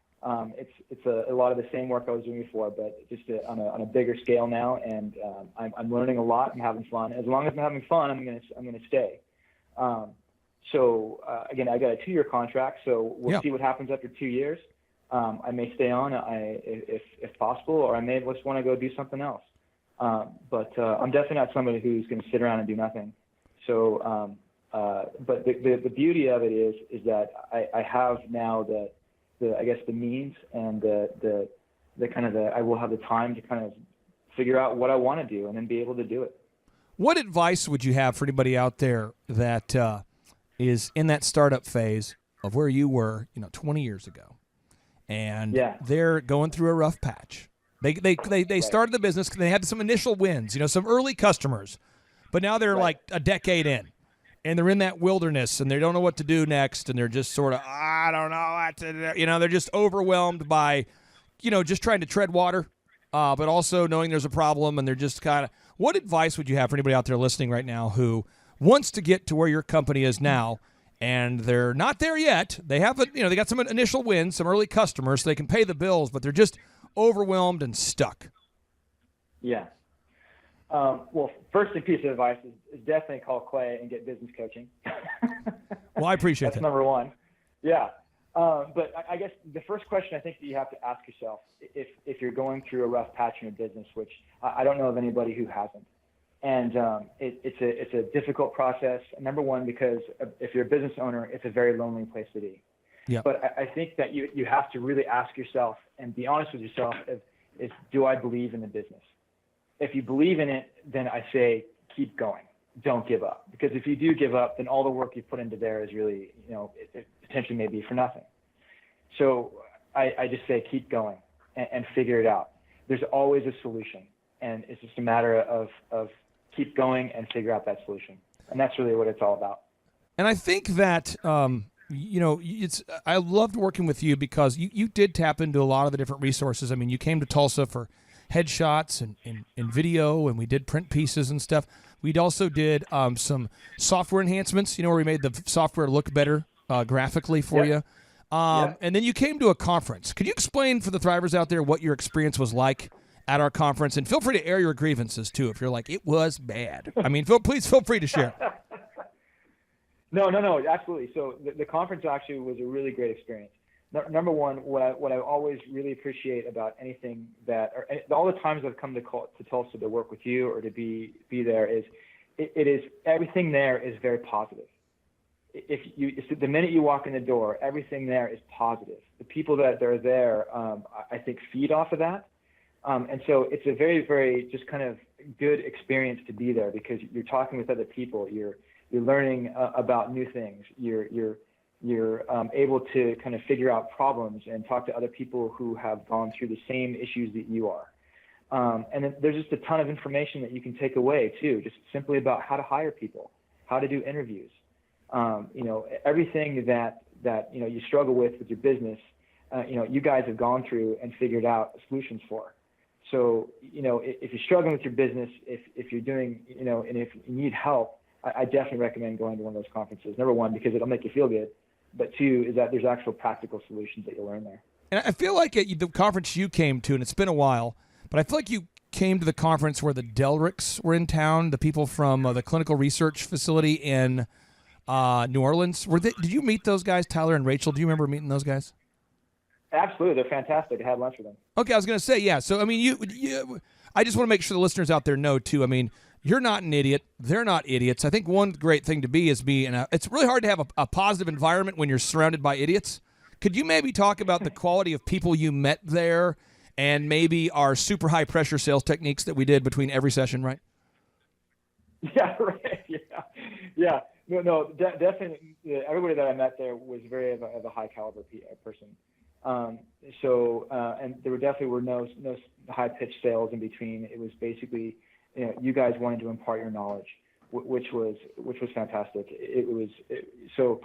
S10: It's a lot of the same work I was doing before, but just on a bigger scale now, and I'm learning a lot. I'm having fun. As long as I'm having fun, I'm gonna stay. So again, I got a 2-year contract, so we'll see what happens after 2 years. I may stay on, if possible, or I may just want to go do something else. But I'm definitely not somebody who's going to sit around and do nothing. So, but the beauty of it is that I have now the means and I will have the time to kind of figure out what I want to do and then be able to do it.
S1: What advice would you have for anybody out there that is in that startup phase of where you were, 20 years ago, and they're going through a rough patch? They started the business, they had some initial wins, some early customers, but now they're like a decade in, and they're in that wilderness, and they don't know what to do next, and they're just sort of, I don't know what to do. They're just overwhelmed by, just trying to tread water, but also knowing there's a problem, and they're just kind of. What advice would you have for anybody out there listening right now who wants to get to where your company is now, and they're not there yet? They have, they got some initial wins, some early customers, so they can pay the bills, but they're just overwhelmed and stuck.
S10: Yeah. Well, first piece of advice is definitely call Clay and get business coaching.
S1: Well, I appreciate that.
S10: That's number one. Yeah. But I guess the first question I think that you have to ask yourself, if you're going through a rough patch in your business, which I don't know of anybody who hasn't, and it's a difficult process. Number one, because if you're a business owner, it's a very lonely place to be.
S1: Yeah.
S10: But I think that you have to really ask yourself and be honest with yourself: is do I believe in the business? If you believe in it, then I say keep going. Don't give up. Because if you do give up, then all the work you put into there is really, it potentially may be for nothing. So I just say keep going and figure it out. There's always a solution, and it's just a matter of keep going and figure out that solution. And that's really what it's all about.
S1: And I think that, I loved working with you because you did tap into a lot of the different resources. I mean, you came to Tulsa for headshots and video, and we did print pieces and stuff. We also did some software enhancements, where we made the software look better graphically for you. And then you came to a conference. Could you explain for the Thrivers out there what your experience was like at our conference? And feel free to air your grievances, too, if you're like, it was bad. I mean, please feel free to share.
S10: No, absolutely. So the conference actually was a really great experience. Number one, what I always really appreciate about anything all the times I've come to Tulsa to work with you or to be there is it is everything there is very positive. The minute you walk in the door, everything there is positive. The people that are there, I think, feed off of that. And so it's a very, very just kind of good experience to be there because you're talking with other people. You're learning about new things. You're able to kind of figure out problems and talk to other people who have gone through the same issues that you are. And then there's just a ton of information that you can take away too, just simply about how to hire people, how to do interviews. Everything that you struggle with your business, you guys have gone through and figured out solutions for. So, if you're struggling with your business, if you're doing, and if you need help, I definitely recommend going to one of those conferences. Number one, because it'll make you feel good. But two, is that there's actual practical solutions that you'll learn there.
S1: And I feel like at the conference you came to, and it's been a while, but I feel like you came to the conference where the Delricks were in town, the people from the clinical research facility in New Orleans. Did you meet those guys, Tyler and Rachel? Do you remember meeting those guys?
S10: Absolutely, they're fantastic. I had lunch with them.
S1: Okay, I was going to say, yeah. So, I mean, I just want to make sure the listeners out there know, too. I mean, you're not an idiot. They're not idiots. I think one great thing to be is it's really hard to have a positive environment when you're surrounded by idiots. Could you maybe talk about the quality of people you met there and maybe our super high pressure sales techniques that we did between every session, right?
S10: Yeah, right. Yeah. No, definitely. Everybody that I met there was very of a high caliber person. And there were no high pitched sales in between. It was basically, you guys wanting to impart your knowledge, which was fantastic. So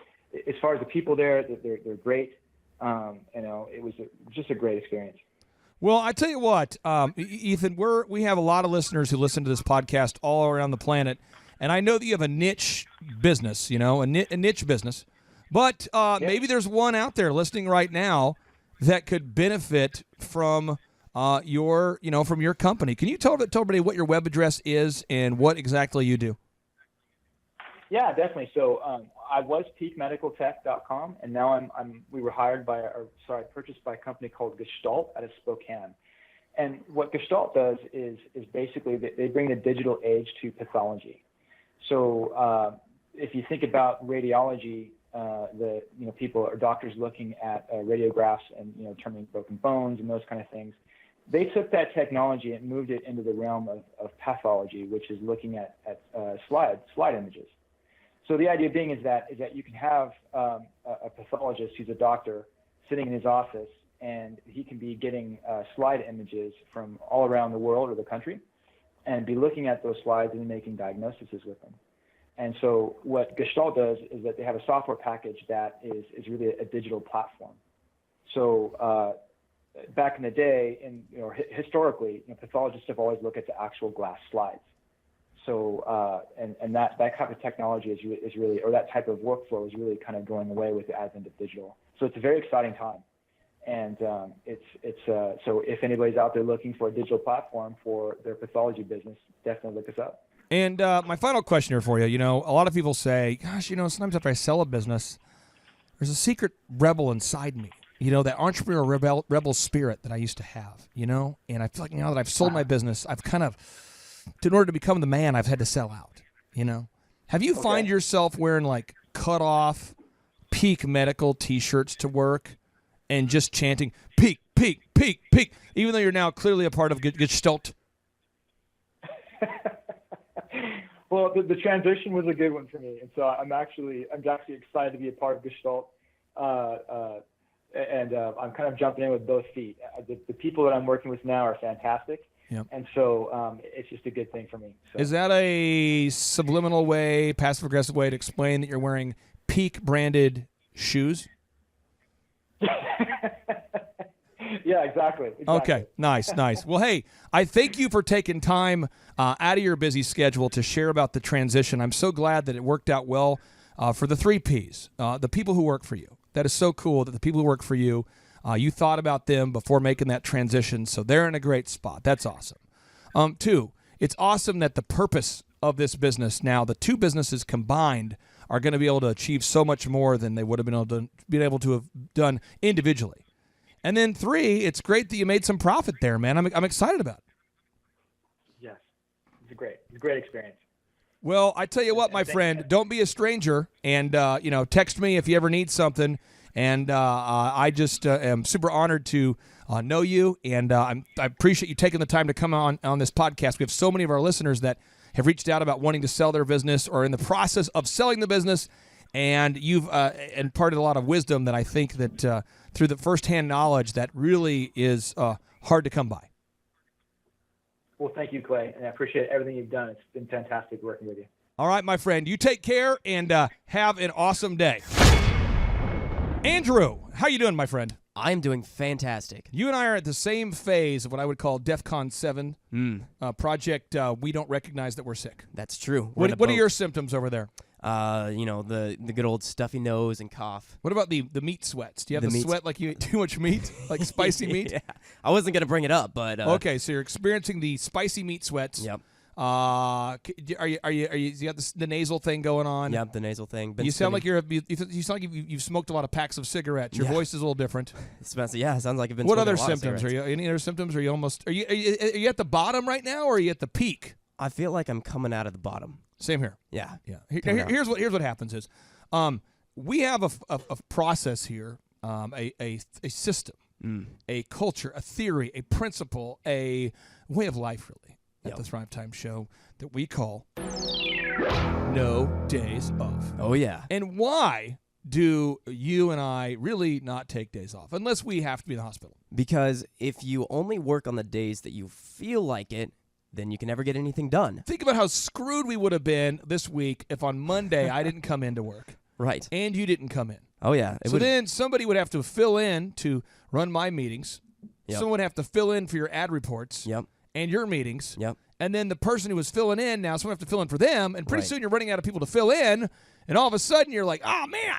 S10: as far as the people there, they're great. It was just a great experience.
S1: Well, I tell you what, Ethan, we have a lot of listeners who listen to this podcast all around the planet, and I know that you have a niche business, a niche business, but maybe there's one out there listening right now that could benefit from your company. Can you tell everybody what your web address is and what exactly you do?
S10: Yeah, definitely. So I was peakmedicaltech.com, and now we were purchased by a company called Gestalt out of Spokane. And what Gestalt does is basically they bring the digital age to pathology. So if you think about radiology, people or doctors looking at radiographs and determining broken bones and those kind of things, they took that technology and moved it into the realm of pathology, which is looking at slide images. So the idea being is that you can have a pathologist who's a doctor sitting in his office, and he can be getting slide images from all around the world or the country, and be looking at those slides and making diagnoses with them. And so what Gestalt does is that they have a software package that is really a digital platform. So back in the day, historically, pathologists have always looked at the actual glass slides. So and that type of technology is really, or that type of workflow is really kind of going away with the advent of digital. So it's a very exciting time, and so if anybody's out there looking for a digital platform for their pathology business, definitely look us up.
S1: And my final question here for you, a lot of people say, gosh, sometimes after I sell a business, there's a secret rebel inside me, that entrepreneurial rebel spirit that I used to have, and I feel like now that I've sold my business, I've kind of, in order to become the man, I've had to sell out, Have you find yourself wearing like cut off Peak Medical t-shirts to work and just chanting peak, peak, peak, peak, even though you're now clearly a part of Gestalt?
S10: Well, the transition was a good one for me, and so I'm actually excited to be a part of Gestalt, and I'm kind of jumping in with both feet. The people that I'm working with now are fantastic.
S1: Yep.
S10: And so it's just a good thing for me. So.
S1: Is that a subliminal way, passive-aggressive way to explain that you're wearing Peak branded shoes?
S10: Yeah, exactly.
S1: Okay, nice. Well, hey, I thank you for taking time out of your busy schedule to share about the transition. I'm so glad that it worked out well for the 3 Ps, the people who work for you. That is so cool that the people who work for you, you thought about them before making that transition, so they're in a great spot. That's awesome. 2, it's awesome that the purpose of this business now, the 2 businesses combined, are going to be able to achieve so much more than they would have been able to have done individually. And then 3, it's great that you made some profit there, man. I'm excited about it.
S10: Yes, it's a great experience.
S1: Well, I tell you what, my friend, don't be a stranger, and text me if you ever need something. And I just am super honored to know you, and I appreciate you taking the time to come on this podcast. We have so many of our listeners that have reached out about wanting to sell their business or in the process of selling the business, and you've imparted a lot of wisdom that I think that through the firsthand knowledge that really is hard to come by.
S10: Well, thank you, Clay, and I appreciate everything you've done. It's been fantastic working with you.
S1: All right, my friend, you take care and have an awesome day. Andrew, how you doing, my friend?
S11: I'm doing fantastic.
S1: You and I are at the same phase of what I would call DEFCON 7 project. We don't recognize that we're sick.
S11: That's true.
S1: What are your symptoms over there?
S11: The good old stuffy nose and cough.
S1: What about the meat sweats? Do you have the sweat like you ate too much meat, like spicy meat?
S11: Yeah. I wasn't gonna bring it up, but
S1: okay, so you're experiencing the spicy meat sweats.
S11: Yep.
S1: Are you got the nasal thing going on?
S11: Yep, the nasal thing.
S1: You sound like you sound like you've smoked a lot of packs of cigarettes. Your voice is a little different.
S11: Yeah, it sounds like you've been.
S1: What other
S11: smoking a lot of
S1: symptoms?
S11: cigarettes.
S1: Are you any other symptoms? Are you at the bottom right now, or are you at the peak?
S11: I feel like I'm coming out of the bottom.
S1: Same here.
S11: Yeah.
S1: Here's what happens is, we have a process here, a system, a culture, a theory, a principle, a way of life, really, at the Thrivetime show that we call No Days Off.
S11: Oh yeah.
S1: And why do you and I really not take days off unless we have to be in the hospital?
S11: Because if you only work on the days that you feel like it, then you can never get anything done.
S1: Think about how screwed we would have been this week if on Monday I didn't come into work.
S11: Right.
S1: And you didn't come in.
S11: Oh, yeah.
S1: So then somebody would have to fill in to run my meetings.
S11: Yep.
S1: Someone would have to fill in for your ad reports.
S11: Yep.
S1: And your meetings.
S11: Yep.
S1: And then the person who was filling in, now someone have to fill in for them. And pretty
S11: Right.
S1: soon you're running out of people to fill in. And all of a sudden you're like, oh, man.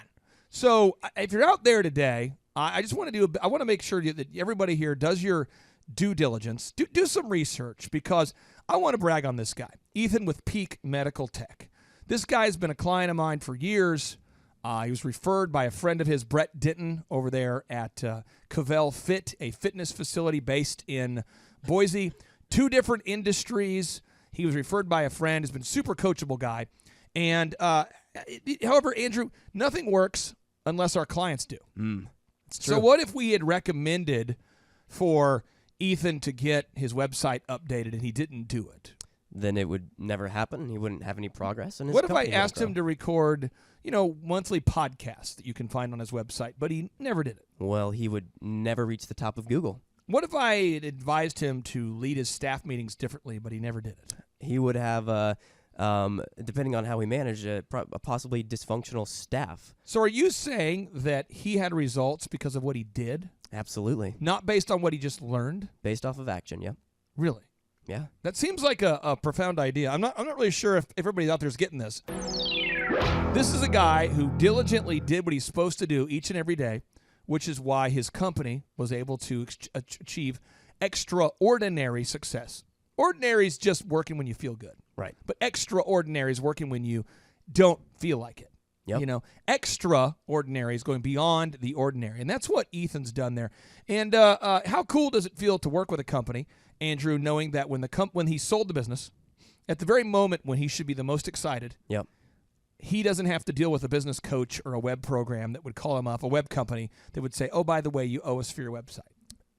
S1: So if you're out there today, I just want to I want to make sure that everybody here does your due diligence. Do some research, because I want to brag on this guy, Ethan with Peak Medical Tech. This guy's been a client of mine for years. He was referred by a friend of his, Brett Ditton, over there at Cavell Fit, a fitness facility based in Boise. 2 different industries. He was referred by a friend. He's been a super coachable guy. And however, Andrew, nothing works unless our clients do.
S11: It's true.
S1: So what if we had recommended for Ethan to get his website updated and he didn't do it?
S11: Then it would never happen. He wouldn't have any progress. And
S1: what if I asked him to record, monthly podcasts that you can find on his website, but he never did it?
S11: Well, he would never reach the top of Google.
S1: What if I had advised him to lead his staff meetings differently, but he never did it?
S11: He would have, depending on how he managed it, possibly dysfunctional staff.
S1: So are you saying that he had results because of what he did?
S11: Absolutely.
S1: Not based on what he just learned?
S11: Based off of action, yeah.
S1: Really?
S11: Yeah.
S1: That seems like a profound idea. I'm not really sure if everybody out there is getting this. This is a guy who diligently did what he's supposed to do each and every day, which is why his company was able to achieve extraordinary success. Ordinary is just working when you feel good.
S11: Right.
S1: But extraordinary is working when you don't feel like it.
S11: Yep.
S1: Extraordinary is going beyond the ordinary. And that's what Ethan's done there. And how cool does it feel to work with a company, Andrew, knowing that when he sold the business, at the very moment when he should be the most excited,
S11: yep,
S1: he doesn't have to deal with a business coach or a web program that would call him off, a web company that would say, oh, by the way, you owe us for your website.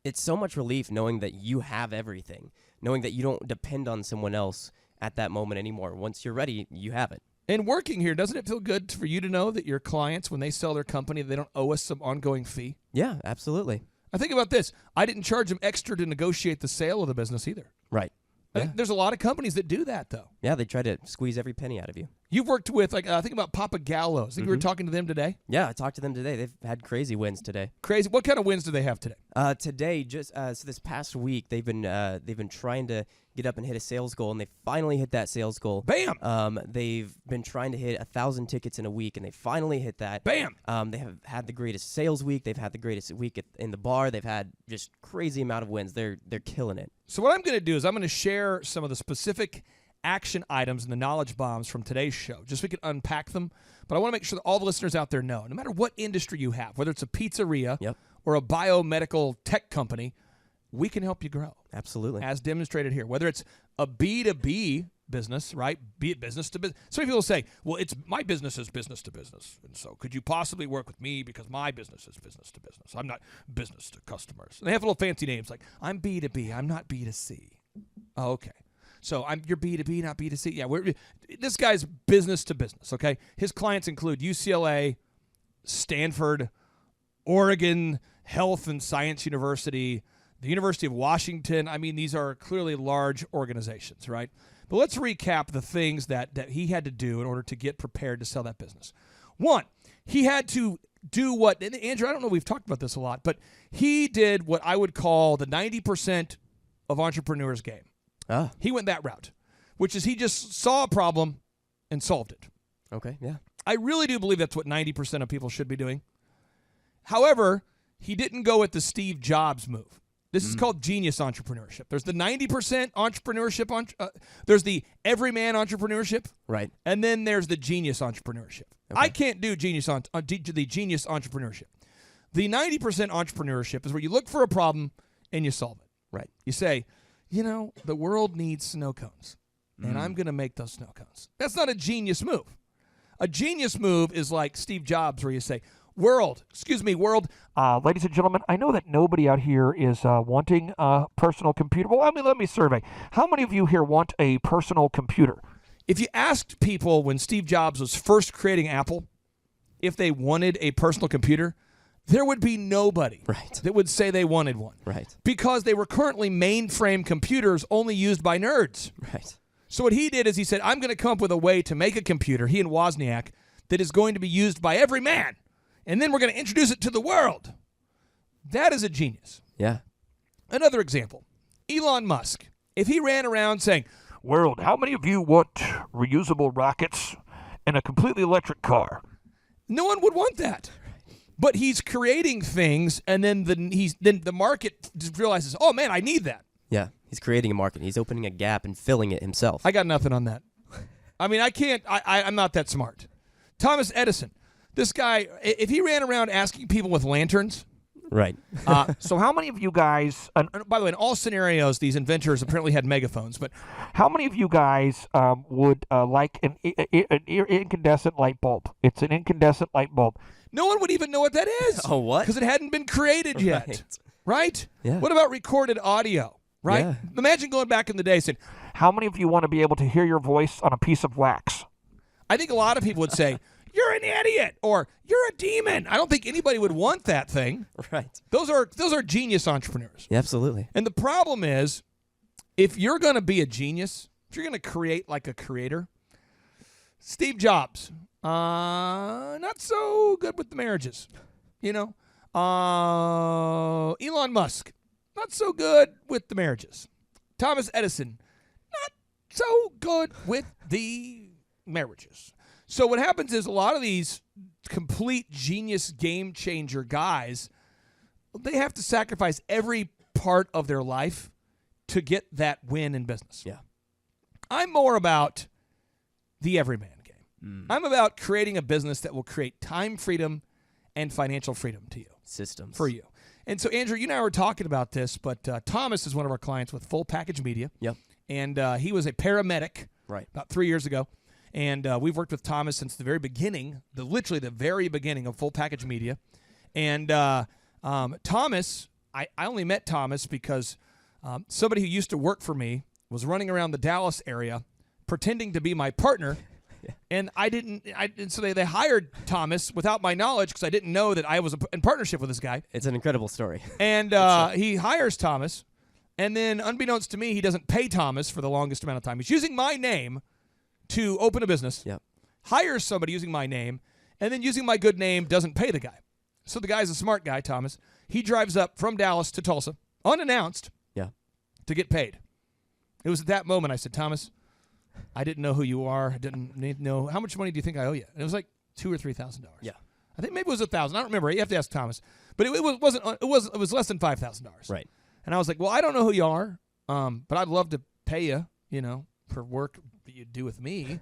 S11: It's so much relief knowing that you have everything, knowing that you don't depend on someone else at that moment anymore. Once you're ready, you have it.
S1: And working here, doesn't it feel good for you to know that your clients, when they sell their company, they don't owe us some ongoing fee?
S11: Yeah, absolutely.
S1: I think about this. I didn't charge them extra to negotiate the sale of the business either.
S11: Right. Yeah.
S1: There's a lot of companies that do that, though.
S11: Yeah, they try to squeeze every penny out of you.
S1: You've worked with, think about Papa Gallo's. Think we were talking to them today?
S11: Yeah, I talked to them today. They've had crazy wins today.
S1: Crazy. What kind of wins do they have today?
S11: Today, so this past week, they've been trying to get up and hit a sales goal, and they finally hit that sales goal.
S1: Bam!
S11: They've been trying to hit 1,000 tickets in a week, and they finally hit that.
S1: Bam!
S11: They have had the greatest sales week. They've had the greatest week in the bar. They've had just crazy amount of wins. They're killing it.
S1: So what I'm going to do is I'm going to share some of the specific action items and the knowledge bombs from today's show, just so we can unpack them. But I want to make sure that all the listeners out there know, no matter what industry you have, whether it's a pizzeria or a biomedical tech company, we can help you grow.
S11: Absolutely.
S1: As demonstrated here. Whether it's a B2B business, right? Be it business to business. So many people say, well, my business is business to business. And so could you possibly work with me because my business is business to business? I'm not business to customers. And they have little fancy names like, I'm B2B, I'm not B2C. Oh, okay. So you're B2B, not B2C. Yeah, this guy's business to business, okay? His clients include UCLA, Stanford, Oregon Health and Science University, the University of Washington. I mean, these are clearly large organizations, right? But let's recap the things that he had to do in order to get prepared to sell that business. One, he had to do what, and Andrew, I don't know, we've talked about this a lot, but he did what I would call the 90% of entrepreneurs' game. He went that route, which is he just saw a problem and solved it.
S11: Okay, yeah.
S1: I really do believe that's what 90% of people should be doing. However, he didn't go with the Steve Jobs move. This is called genius entrepreneurship. There's the 90% entrepreneurship. There's the everyman entrepreneurship.
S11: Right.
S1: And then there's the genius entrepreneurship.
S11: Okay.
S1: I can't do the genius entrepreneurship. The 90% entrepreneurship is where you look for a problem and you solve it.
S11: Right.
S1: You say, the world needs snow cones, and I'm going to make those snow cones. That's not a genius move. A genius move is like Steve Jobs, where you say, world, ladies and gentlemen, I know that nobody out here is wanting a personal computer. Well, let me survey. How many of you here want a personal computer? If you asked people when Steve Jobs was first creating Apple if they wanted a personal computer, there would be nobody that would say they wanted one.
S11: Right.
S1: Because they were currently mainframe computers only used by nerds.
S11: Right.
S1: So what he did is he said, I'm going to come up with a way to make a computer, he and Wozniak, that is going to be used by every man. And then we're going to introduce it to the world. That is a genius.
S11: Yeah.
S1: Another example, Elon Musk. If he ran around saying, world, how many of you want reusable rockets and a completely electric car? No one would want that. But he's creating things, and then the market just realizes, oh, man, I need that.
S11: Yeah. He's creating a market. He's opening a gap and filling it himself.
S1: I got nothing on that. I mean, I can't. I'm not that smart. Thomas Edison. This guy, if he ran around asking people with lanterns.
S11: Right.
S1: So how many of you guys, and by the way, in all scenarios, these inventors apparently had megaphones, but how many of you guys would like an incandescent light bulb? It's an incandescent light bulb. No one would even know what that is.
S11: Oh, what?
S1: Because it hadn't been created yet. Right?
S11: Yeah.
S1: What about recorded audio? Right?
S11: Yeah.
S1: Imagine going back in the day saying, how many of you want to be able to hear your voice on a piece of wax? I think a lot of people would say, you're an idiot, or you're a demon. I don't think anybody would want that thing.
S11: Right.
S1: Those are genius entrepreneurs.
S11: Yeah, absolutely.
S1: And the problem is, if you're going to be a genius, if you're going to create like a creator, Steve Jobs, not so good with the marriages. Elon Musk, not so good with the marriages. Thomas Edison, not so good with the marriages. So what happens is a lot of these complete genius game changer guys, they have to sacrifice every part of their life to get that win in business.
S11: Yeah.
S1: I'm more about the everyman game. I'm about creating a business that will create time freedom and financial freedom to you.
S11: Systems.
S1: For you. And so, Andrew, you and I were talking about this, but Thomas is one of our clients with Full Package Media.
S11: Yep.
S1: And he was a paramedic about 3 years ago. And we've worked with Thomas since the very beginning, literally the very beginning of Full Package Media. And Thomas, I only met Thomas because somebody who used to work for me was running around the Dallas area pretending to be my partner. And so they hired Thomas without my knowledge because I didn't know that I was in partnership with this guy.
S11: It's an incredible story.
S1: And he hires Thomas. And then unbeknownst to me, he doesn't pay Thomas for the longest amount of time. He's using my name to open a business, hires somebody using my name, and then using my good name doesn't pay the guy. So the guy's a smart guy, Thomas. He drives up from Dallas to Tulsa, unannounced, to get paid. It was at that moment I said, Thomas, I didn't know who you are. I didn't know. How much money do you think I owe you? And it was like $2,000 or $3,000.
S11: Yeah.
S1: I think maybe it was $1,000. I don't remember. You have to ask Thomas. But it was less than $5,000.
S11: Right.
S1: And I was like, well, I don't know who you are, but I'd love to pay you, for work that you do with me.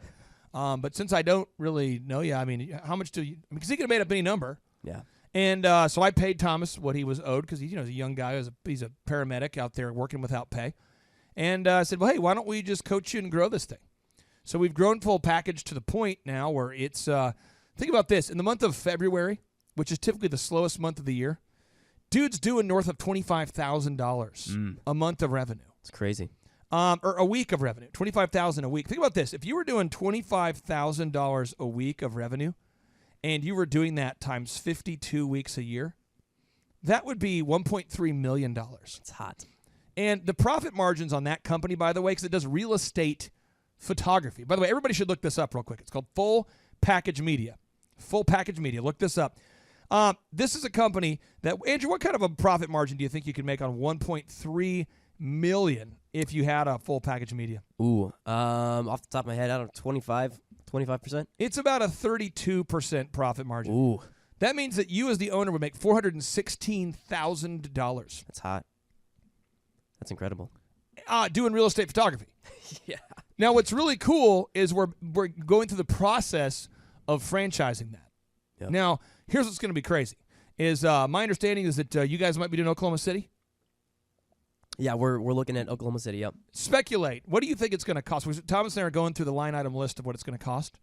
S1: But since I don't really know you, I mean, how much do you, because he could have made up any number.
S11: Yeah.
S1: And so I paid Thomas what he was owed because he's a young guy. He's a paramedic out there working without pay. And I said, well, hey, why don't we just coach you and grow this thing? So we've grown Full Package to the point now where it's, think about this. In the month of February, which is typically the slowest month of the year, dude's doing north of $25,000 a month of revenue.
S11: It's crazy.
S1: Or a week of revenue, $25,000 a week. Think about this. If you were doing $25,000 a week of revenue and you were doing that times 52 weeks a year, that would be $1.3 million.
S11: It's hot.
S1: And the profit margins on that company, by the way, because it does real estate photography. By the way, everybody should look this up real quick. It's called Full Package Media. Full Package Media. Look this up. This is a company that, Andrew, what kind of a profit margin do you think you could make on $1.3 million if you had a Full Package Media?
S11: Ooh, off the top of my head, I don't know, 25, 25%?
S1: It's about a 32% profit margin.
S11: Ooh.
S1: That means that you as the owner would make $416,000.
S11: That's hot. That's incredible.
S1: Doing real estate photography.
S11: Yeah.
S1: Now, what's really cool is we're going through the process of franchising that.
S11: Yep.
S1: Now, here's what's going to be crazy. Is my understanding is that you guys might be doing Oklahoma City?
S11: Yeah, we're looking at Oklahoma City, yep.
S1: Speculate. What do you think it's going to cost? Thomas and I are going through the line item list of what it's going to cost.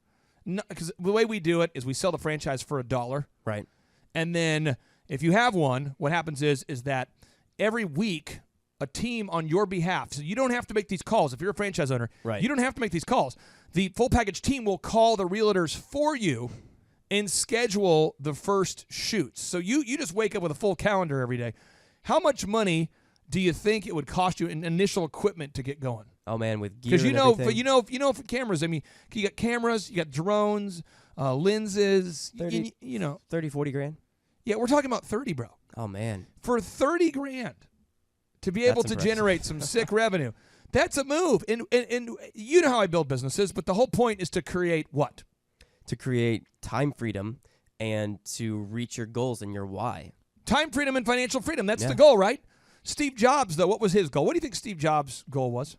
S1: Because the way we do it is we sell the franchise for $1.
S11: Right.
S1: And then if you have one, what happens is that every week a team on your behalf, so you don't have to make these calls. If you're a franchise owner,
S11: right.
S1: You don't have to make these calls. The full package team will call the realtors for you and schedule the first shoots. So you just wake up with a full calendar every day. How much money do you think it would cost you in initial equipment to get going?
S11: Oh man, with gear
S1: Because
S11: everything.
S1: for cameras, I mean, you got cameras, you got drones, lenses,
S11: 30, 30, 40 grand.
S1: Yeah, we're talking about 30, bro.
S11: Oh man,
S1: for 30 grand to be able to generate some sick revenue, that's a move. And you know how I build businesses, but the whole point is to create what?
S11: To create time freedom and to reach your goals and your why.
S1: Time freedom and financial freedom. That's the goal, right? Steve Jobs, though, what was his goal? What do you think Steve Jobs' goal was?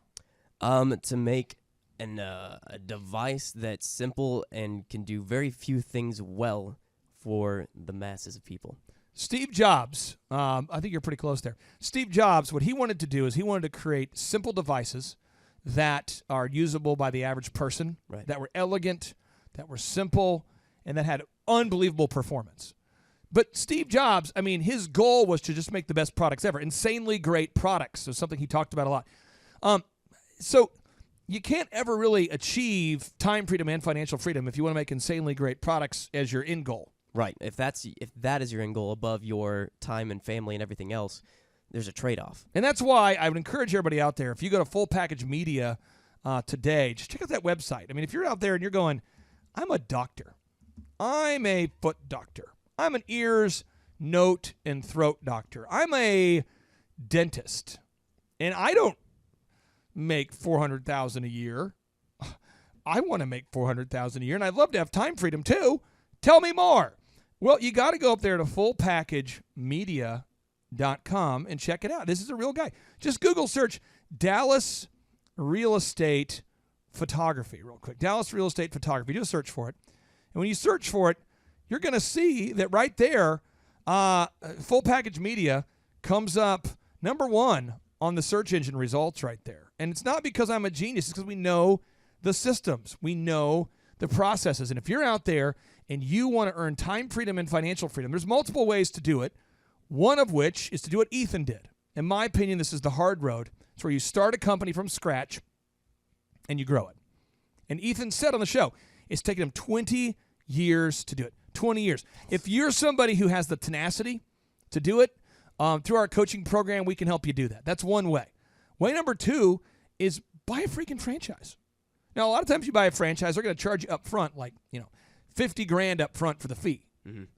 S11: To make a device that's simple and can do very few things well for the masses of people.
S1: Steve Jobs, I think you're pretty close there. Steve Jobs, what he wanted to do is he wanted to create simple devices that are usable by the average person, that were elegant, that were simple, and that had unbelievable performance. But Steve Jobs, I mean, his goal was to just make the best products ever, insanely great products. So something he talked about a lot. So you can't ever really achieve time freedom and financial freedom if you want to make insanely great products as your end goal.
S11: Right. If that is your end goal above your time and family and everything else, there's a trade-off.
S1: And that's why I would encourage everybody out there, if you go to Full Package Media today, just check out that website. I mean, if you're out there and you're going, I'm a doctor. I'm a foot doctor. I'm an ears, note, and throat doctor. I'm a dentist. And I don't make $400,000 a year. I want to make $400,000 a year, and I'd love to have time freedom too. Tell me more. Well, you got to go up there to fullpackagemedia.com and check it out. This is a real guy. Just Google search Dallas real estate photography real quick. Dallas real estate photography. Do a search for it. And when you search for it, you're going to see that right there, Full Package Media comes up number one on the search engine results right there. And it's not because I'm a genius. It's because we know the systems. We know the processes. And if you're out there and you want to earn time freedom and financial freedom, there's multiple ways to do it, one of which is to do what Ethan did. In my opinion, this is the hard road. It's where you start a company from scratch and you grow it. And Ethan said on the show, it's taken him 20 years to do it. 20 years. If you're somebody who has the tenacity to do it, through our coaching program, we can help you do that. That's one way. Way number two is buy a freaking franchise. Now, a lot of times you buy a franchise, they're going to charge you up front, like, $50,000 up front for the fee,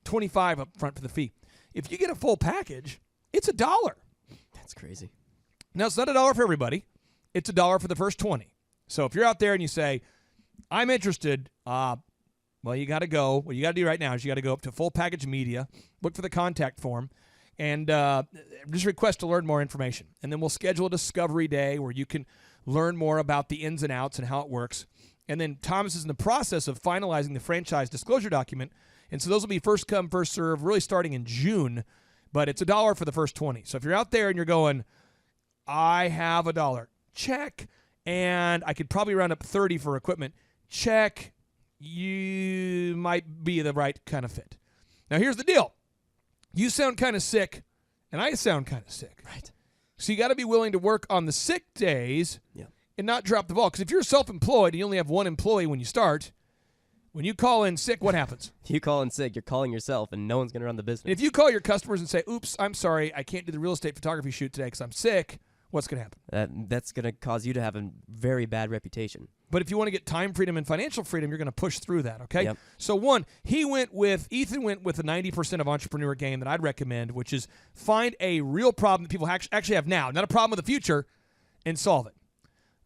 S1: $25,000 up front for the fee. If you get a full package, it's $1.
S11: That's crazy.
S1: Now, it's not $1 for everybody. It's $1 for the first 20. So if you're out there and you say, I'm interested, well, you got to go. What you got to do right now is you got to go up to Full Package Media, look for the contact form, and just request to learn more information. And then we'll schedule a discovery day where you can learn more about the ins and outs and how it works. And then Thomas is in the process of finalizing the franchise disclosure document. And so those will be first come, first serve, really starting in June. But it's $1 for the first 20. So if you're out there and you're going, I have $1, check. And I could probably round up 30 for equipment, check. You might be the right kind of fit. Now, here's the deal. You sound kind of sick, and I sound kind of sick.
S11: Right.
S1: So you got to be willing to work on the sick days and not drop the ball. Because if you're self-employed and you only have one employee when you start, when you call in sick, what happens?
S11: You call in sick, you're calling yourself, and no one's going to run the business.
S1: And if you call your customers and say, oops, I'm sorry, I can't do the real estate photography shoot today because I'm sick, what's going to happen?
S11: That's going to cause you to have a very bad reputation.
S1: But if you want to get time freedom and financial freedom, you're going to push through that, okay?
S11: Yep.
S1: So Ethan went with the 90% of entrepreneur game that I'd recommend, which is find a real problem that people actually have now, not a problem of the future, and solve it.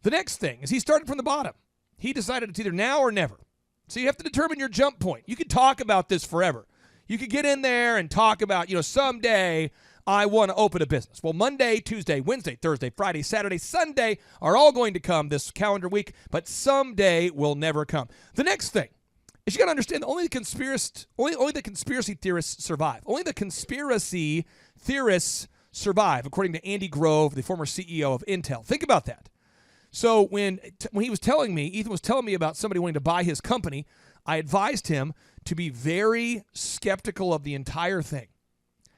S1: The next thing is he started from the bottom. He decided it's either now or never. So you have to determine your jump point. You could talk about this forever. You could get in there and talk about, someday I want to open a business. Well, Monday, Tuesday, Wednesday, Thursday, Friday, Saturday, Sunday are all going to come this calendar week, but someday will never come. The next thing is you got to understand that only the conspiracy theorists survive. Only the conspiracy theorists survive, according to Andy Grove, the former CEO of Intel. Think about that. So when he was telling me, Ethan was telling me about somebody wanting to buy his company, I advised him to be very skeptical of the entire thing.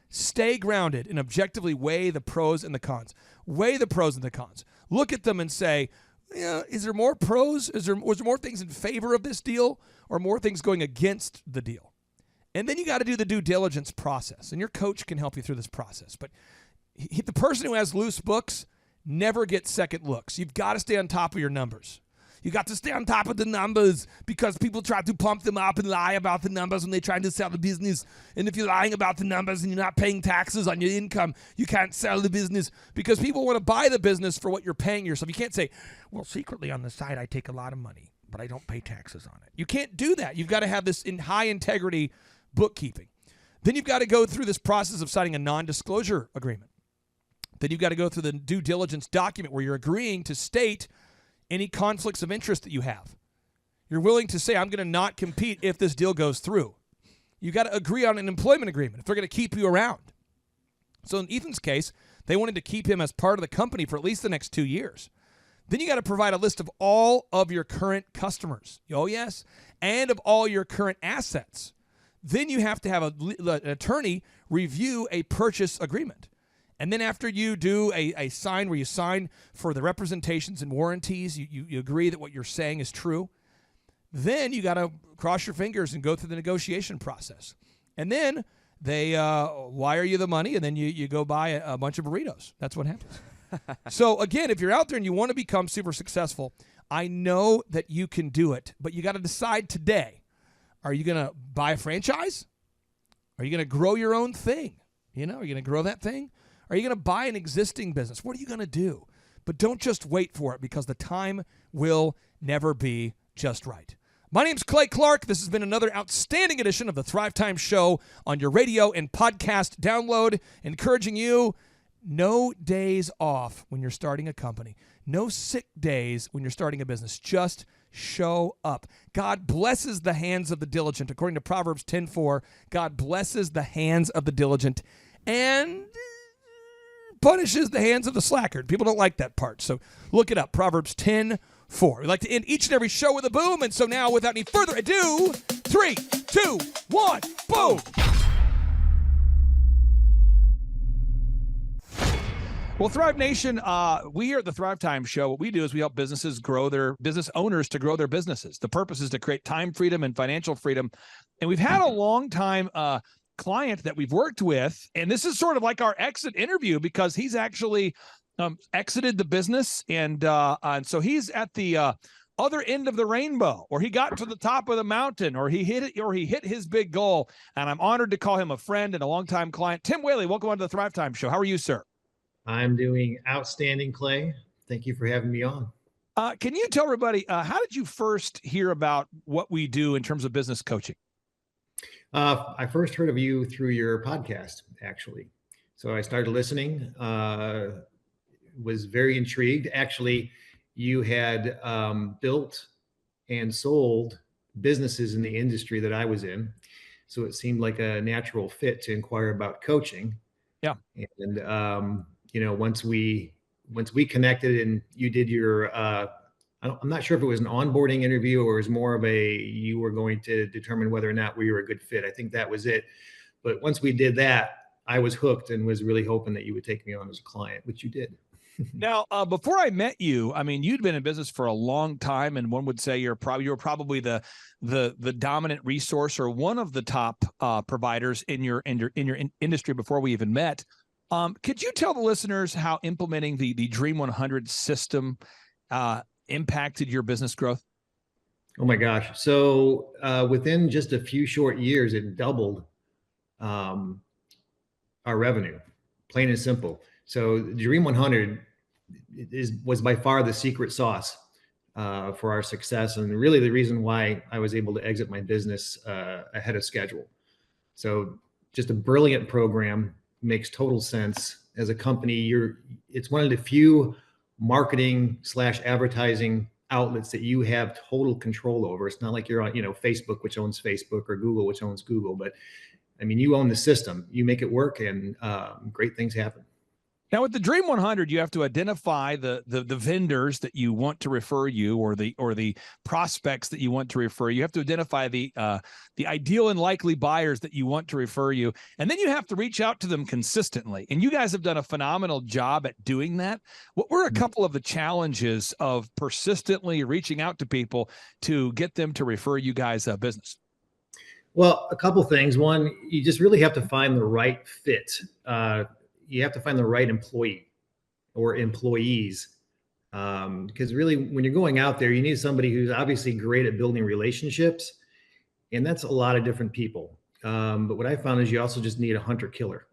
S1: Stay grounded and objectively weigh the pros and the cons. Weigh the pros and the cons. Look at them and say, is there more pros? Was there more things in favor of this deal or more things going against the deal? And then you got to do the due diligence process, and your coach can help you through this process. But the person who has loose books never gets second looks. You've got to stay on top of your numbers. You got to stay on top of the numbers because people try to pump them up and lie about the numbers when they're trying to sell the business. And if you're lying about the numbers and you're not paying taxes on your income, you can't sell the business because people want to buy the business for what you're paying yourself. You can't say, well, secretly on the side, I take a lot of money, but I don't pay taxes on it. You can't do that. You've got to have this in high integrity bookkeeping. Then you've got to go through this process of signing a non-disclosure agreement. Then you've got to go through the due diligence document where you're agreeing to state any conflicts of interest that you have. You're willing to say, I'm going to not compete if this deal goes through. You got to agree on an employment agreement if they're going to keep you around. So in Ethan's case, they wanted to keep him as part of the company for at least the next 2 years. Then you got to provide a list of all of your current customers. Oh, yes. And of all your current assets. Then you have to have an attorney review a purchase agreement. And then after you do a sign where you sign for the representations and warranties, you agree that what you're saying is true, then you got to cross your fingers and go through the negotiation process. And then they wire you the money, and then you go buy a bunch of burritos. That's what happens. So, again, if you're out there and you want to become super successful, I know that you can do it, but you got to decide today. Are you going to buy a franchise? Are you going to grow your own thing? Are you going to grow that thing? Are you going to buy an existing business? What are you going to do? But don't just wait for it because the time will never be just right. My name's Clay Clark. This has been another outstanding edition of the Thrivetime Show on your radio and podcast download, encouraging you, no days off when you're starting a company. No sick days when you're starting a business. Just show up. God blesses the hands of the diligent. According to Proverbs 10:4, God blesses the hands of the diligent and punishes the hands of the slacker. People don't like that part, so look it up. Proverbs 10:4. We like to end each and every show with a boom, and so now, without any further ado, 3, 2, 1, boom! Well, Thrive Nation, we here at the Thrivetime Show, what we do is we help business owners to grow their businesses. The purpose is to create time freedom and financial freedom, and we've had a long time client that we've worked with, and this is sort of like our exit interview because he's actually exited the business, and so he's at the other end of the rainbow, or he got to the top of the mountain, or he hit his big goal, and I'm honored to call him a friend and a longtime client. Tim Whaley, welcome on to the Thrivetime Show. How are you, sir?
S12: I'm doing outstanding, Clay. Thank you for having me on.
S1: Can you tell everybody, how did you first hear about what we do in terms of business coaching?
S12: I first heard of you through your podcast, actually. So I started listening, was very intrigued. Actually, you had built and sold businesses in the industry that I was in. So it seemed like a natural fit to inquire about coaching.
S1: Yeah.
S12: And, once we connected and you did your, I'm not sure if it was an onboarding interview or it was more of you were going to determine whether or not we were a good fit. I think that was it. But once we did that, I was hooked and was really hoping that you would take me on as a client, which you did.
S1: Now, before I met you, I mean, you'd been in business for a long time, and one would say you were probably the dominant resource or one of the top providers in your industry before we even met. Could you tell the listeners how implementing the Dream 100 system impacted your business growth?
S12: Oh my gosh. So within just a few short years, it doubled our revenue, plain and simple. So Dream 100 was by far the secret sauce for our success, and really the reason why I was able to exit my business ahead of schedule. So just a brilliant program, makes total sense. As a company, it's one of the few marketing / advertising outlets that you have total control over. It's not like you're on, Facebook, which owns Facebook, or Google, which owns Google. But I mean, you own the system, you make it work, and great things happen.
S1: Now, with the Dream 100, you have to identify the vendors that you want to refer you, or the prospects that you want to refer. You have to identify the ideal and likely buyers that you want to refer you, and then you have to reach out to them consistently. And you guys have done a phenomenal job at doing that. What were a couple of the challenges of persistently reaching out to people to get them to refer you guys business?
S12: Well, a couple things. One, you just really have to find the right fit. You have to find the right employee or employees. Because really, when you're going out there, you need somebody who's obviously great at building relationships. And that's a lot of different people. But what I found is you also just need a hunter killer.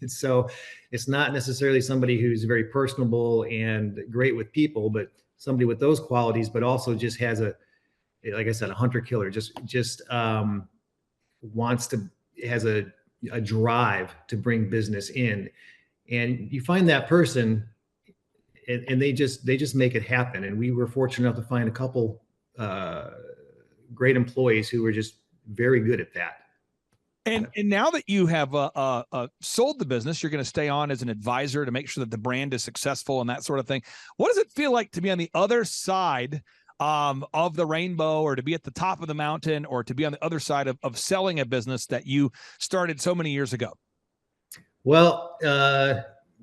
S12: So it's not necessarily somebody who's very personable and great with people, but somebody with those qualities, but also just has like I said, a hunter killer, just has a drive to bring business in. And you find that person, and they just make it happen. And we were fortunate enough to find a couple great employees who were just very good at that.
S1: And now that you have sold the business, you're going to stay on as an advisor to make sure that the brand is successful and that sort of thing. What does it feel like to be on the other side of the rainbow, or to be at the top of the mountain, or to be on the other side of selling a business that you started so many years ago?
S12: Well,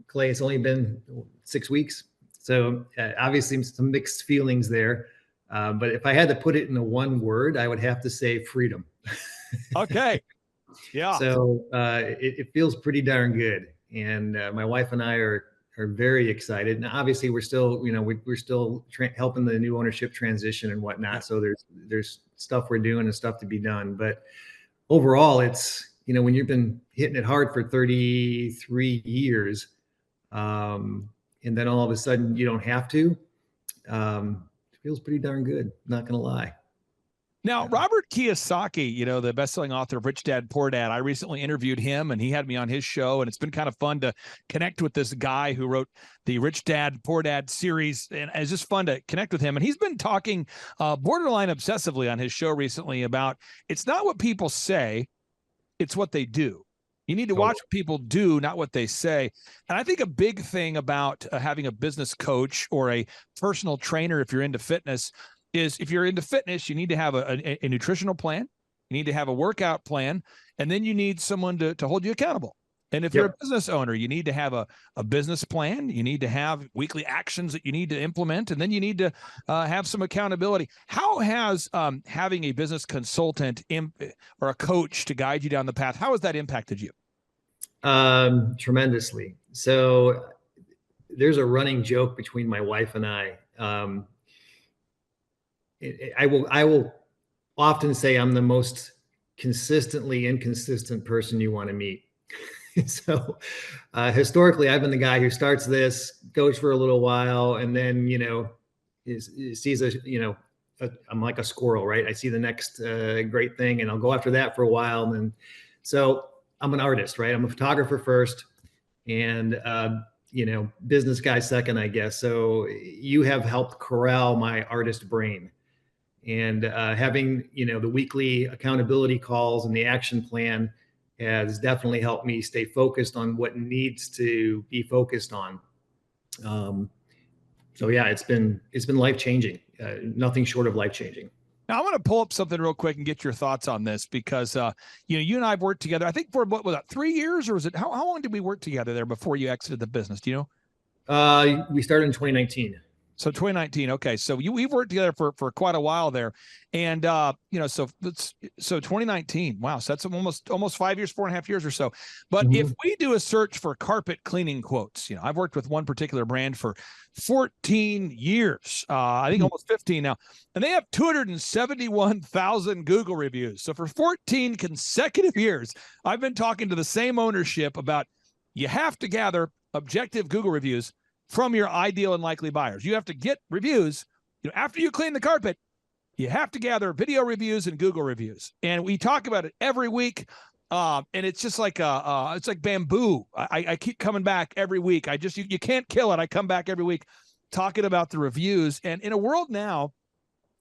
S12: Clay, it's only been 6 weeks. So obviously some mixed feelings there. But if I had to put it in one word, I would have to say freedom.
S1: Okay. Yeah.
S12: So it feels pretty darn good. And my wife and I are very excited. Now, obviously, we're still, we're still helping the new ownership transition and whatnot. So there's stuff we're doing and stuff to be done. But overall, it's, when you've been hitting it hard for 33 years, and then all of a sudden you don't have to, it feels pretty darn good. Not going to lie.
S1: Now, Robert Kiyosaki, the best-selling author of Rich Dad, Poor Dad, I recently interviewed him, and he had me on his show, and it's been kind of fun to connect with this guy who wrote the Rich Dad, Poor Dad series, and it's just fun to connect with him. And he's been talking borderline obsessively on his show recently about it's not what people say, it's what they do. You need to watch what people do, not what they say. And I think a big thing about having a business coach or a personal trainer, if you're into fitness, is if you're into fitness, you need to have a nutritional plan, you need to have a workout plan, and then you need someone to hold you accountable. And if you're a business owner, you need to have a business plan, you need to have weekly actions that you need to implement, and then you need to have some accountability. How has having a business consultant or a coach to guide you down the path, how has that impacted you?
S12: Tremendously. So there's a running joke between my wife and I. I will often say I'm the most consistently inconsistent person you want to meet. So historically, I've been the guy who starts this, goes for a little while, and then, sees I'm like a squirrel, right? I see the next great thing, and I'll go after that for a while. And then, so I'm an artist, right? I'm a photographer first, and business guy second, I guess. So you have helped corral my artist brain. And having, the weekly accountability calls and the action plan has definitely helped me stay focused on what needs to be focused on. So yeah, it's been life-changing, nothing short of life-changing.
S1: Now I want to pull up something real quick and get your thoughts on this, because you and I have worked together, I think for what was that, 3 years, or was it how long did we work together there before you exited the business? Do you know?
S12: We started in 2019.
S1: So 2019. Okay. So we've worked together for quite a while there. And, so 2019, wow. So that's almost 5 years, 4.5 years or so. But if we do a search for carpet cleaning quotes, I've worked with one particular brand for 14 years, I think almost 15 now, and they have 271,000 Google reviews. So for 14 consecutive years, I've been talking to the same ownership about, you have to gather objective Google reviews from your ideal and likely buyers. You have to get reviews, after you clean the carpet, you have to gather video reviews and Google reviews. And we talk about it every week. And it's just like it's like bamboo. I keep coming back every week. You can't kill it. I come back every week talking about the reviews. And in a world now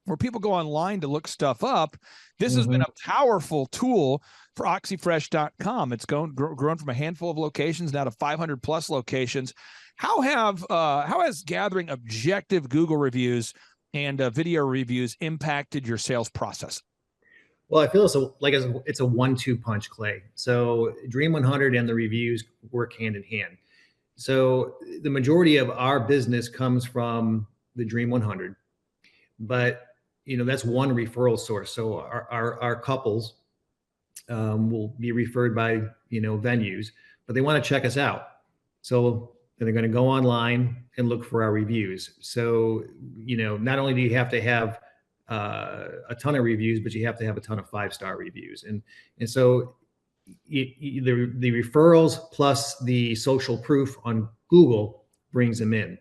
S1: where people go online to look stuff up, this has been a powerful tool for oxyfresh.com. It's grown from a handful of locations now to 500 plus locations. How has gathering objective Google reviews and video reviews impacted your sales process?
S12: Well, I feel it's a 1-2 punch, Clay. So Dream 100 and the reviews work hand in hand. So the majority of our business comes from the Dream 100, but that's one referral source. So our couples will be referred by venues, but they want to check us out. So they're going to go online and look for our reviews. So not only do you have to have a ton of reviews, but you have to have a ton of 5-star reviews. And so the referrals plus the social proof on Google brings them in.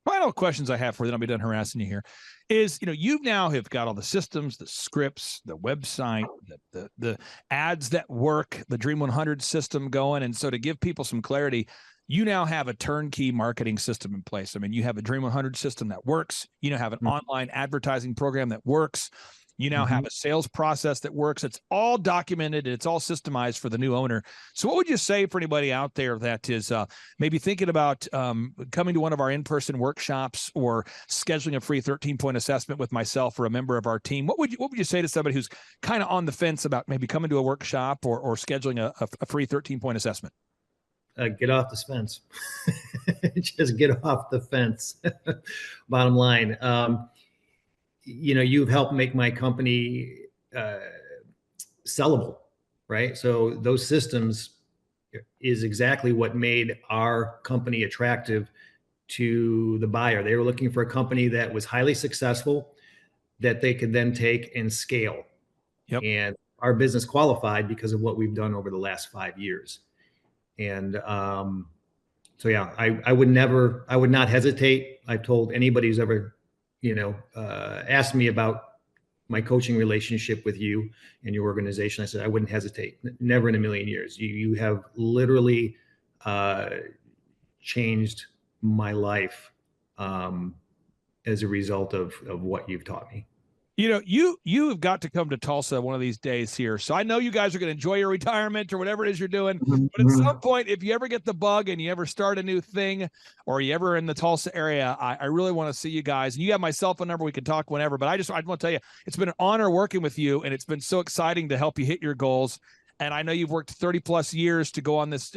S1: Final questions I have for you, then I'll be done harassing you here, is, you now have got all the systems, the scripts, the website, the ads that work, the Dream 100 system going. And so to give people some clarity, you now have a turnkey marketing system in place. I mean, you have a Dream 100 system that works. You now have an online advertising program that works. You now have a sales process that works. It's all documented and it's all systemized for the new owner. So what would you say for anybody out there that is maybe thinking about coming to one of our in-person workshops or scheduling a free 13-point assessment with myself or a member of our team? What would you say to somebody who's kind of on the fence about maybe coming to a workshop or scheduling a free 13-point assessment?
S12: Get off the fence. Just get off the fence. Bottom line. You've helped make my company sellable, right? So those systems is exactly what made our company attractive to the buyer. They were looking for a company that was highly successful, that they could then take and scale.
S1: Yep.
S12: And our business qualified because of what we've done over the last 5 years. And so yeah, I would not hesitate. I've told anybody who's ever asked me about my coaching relationship with you and your organization, I said, I wouldn't hesitate. Never in a million years. You have literally changed my life as a result of what you've taught me.
S1: You've got to come to Tulsa one of these days here. So I know you guys are going to enjoy your retirement or whatever it is you're doing. But at some point, if you ever get the bug and you ever start a new thing or you ever in the Tulsa area, I really want to see you guys. And you have my cell phone number. We can talk whenever. But I want to tell you, it's been an honor working with you. And it's been so exciting to help you hit your goals. And I know you've worked 30 plus years to go on this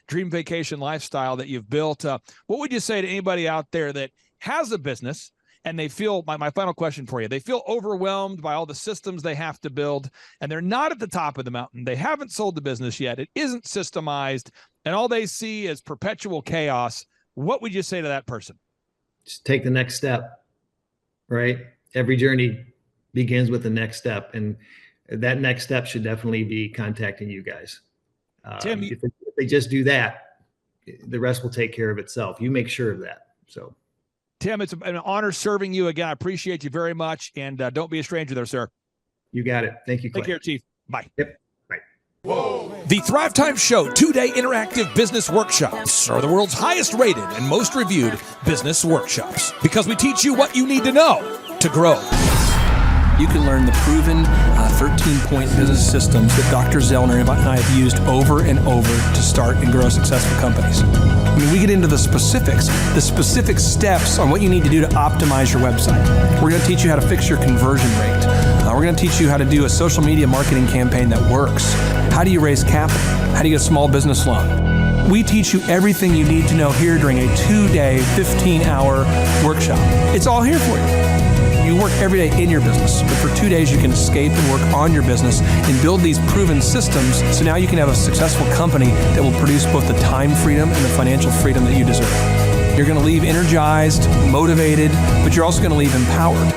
S1: dream vacation lifestyle that you've built. What would you say to anybody out there that has a business and they feel, my final question for you, they feel overwhelmed by all the systems they have to build and they're not at the top of the mountain. They haven't sold the business yet. It isn't systemized and all they see is perpetual chaos. What would you say to that person?
S12: Just take the next step, right? Every journey begins with the next step. And that next step should definitely be contacting you guys.
S1: Tim,
S12: if they just do that, the rest will take care of itself. You make sure of that. So
S1: Tim, it's an honor serving you again. I appreciate you very much. And don't be a stranger there, sir.
S12: You got it. Thank you, Clay.
S1: Take care, Chief. Bye.
S12: Yep. Bye.
S6: Whoa. The Thrivetime Show 2-day interactive business workshops are the world's highest rated and most reviewed business workshops because we teach you what you need to know to grow.
S13: You can learn the proven 13-point business systems that Dr. Zellner and I have used over and over to start and grow successful companies. I mean, we get into the specific steps on what you need to do to optimize your website. We're going to teach you how to fix your conversion rate. We're going to teach you how to do a social media marketing campaign that works. How do you raise capital? How do you get a small business loan? We teach you everything you need to know here during a 2-day, 15-hour workshop. It's all here for you. You work every day in your business, but for 2 days you can escape and work on your business and build these proven systems so now you can have a successful company that will produce both the time freedom and the financial freedom that you deserve. You're going to leave energized, motivated, but you're also going to leave empowered.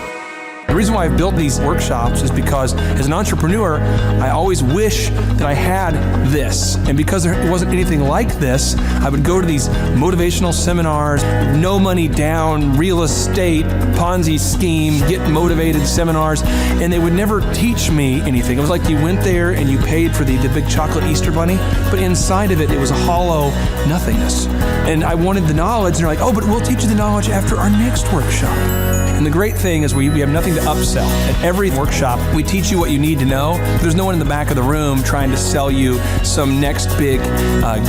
S13: The reason why I've built these workshops is because as an entrepreneur, I always wish that I had this. And because there wasn't anything like this, I would go to these motivational seminars, no money down, real estate, Ponzi scheme, get motivated seminars, and they would never teach me anything. It was like you went there and you paid for the big chocolate Easter bunny, but inside of it, it was a hollow nothingness. And I wanted the knowledge, and they're like, oh, but we'll teach you the knowledge after our next workshop. And the great thing is we have nothing to upsell. At every workshop, we teach you what you need to know. There's no one in the back of the room trying to sell you some next big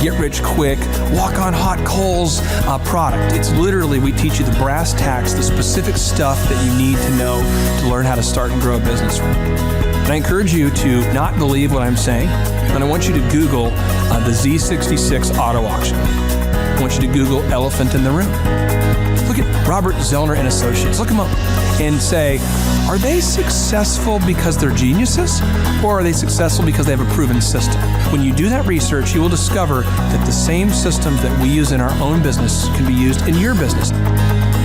S13: get-rich-quick, walk-on-hot-coals product. It's literally, we teach you the brass tacks, the specific stuff that you need to know to learn how to start and grow a business. And I encourage you to not believe what I'm saying, and I want you to Google the Z66 auto auction. I want you to Google elephant in the room. Look at Robert Zellner and Associates. Look them up and say, are they successful because they're geniuses, or are they successful because they have a proven system? When you do that research, you will discover that the same systems that we use in our own business can be used in your business.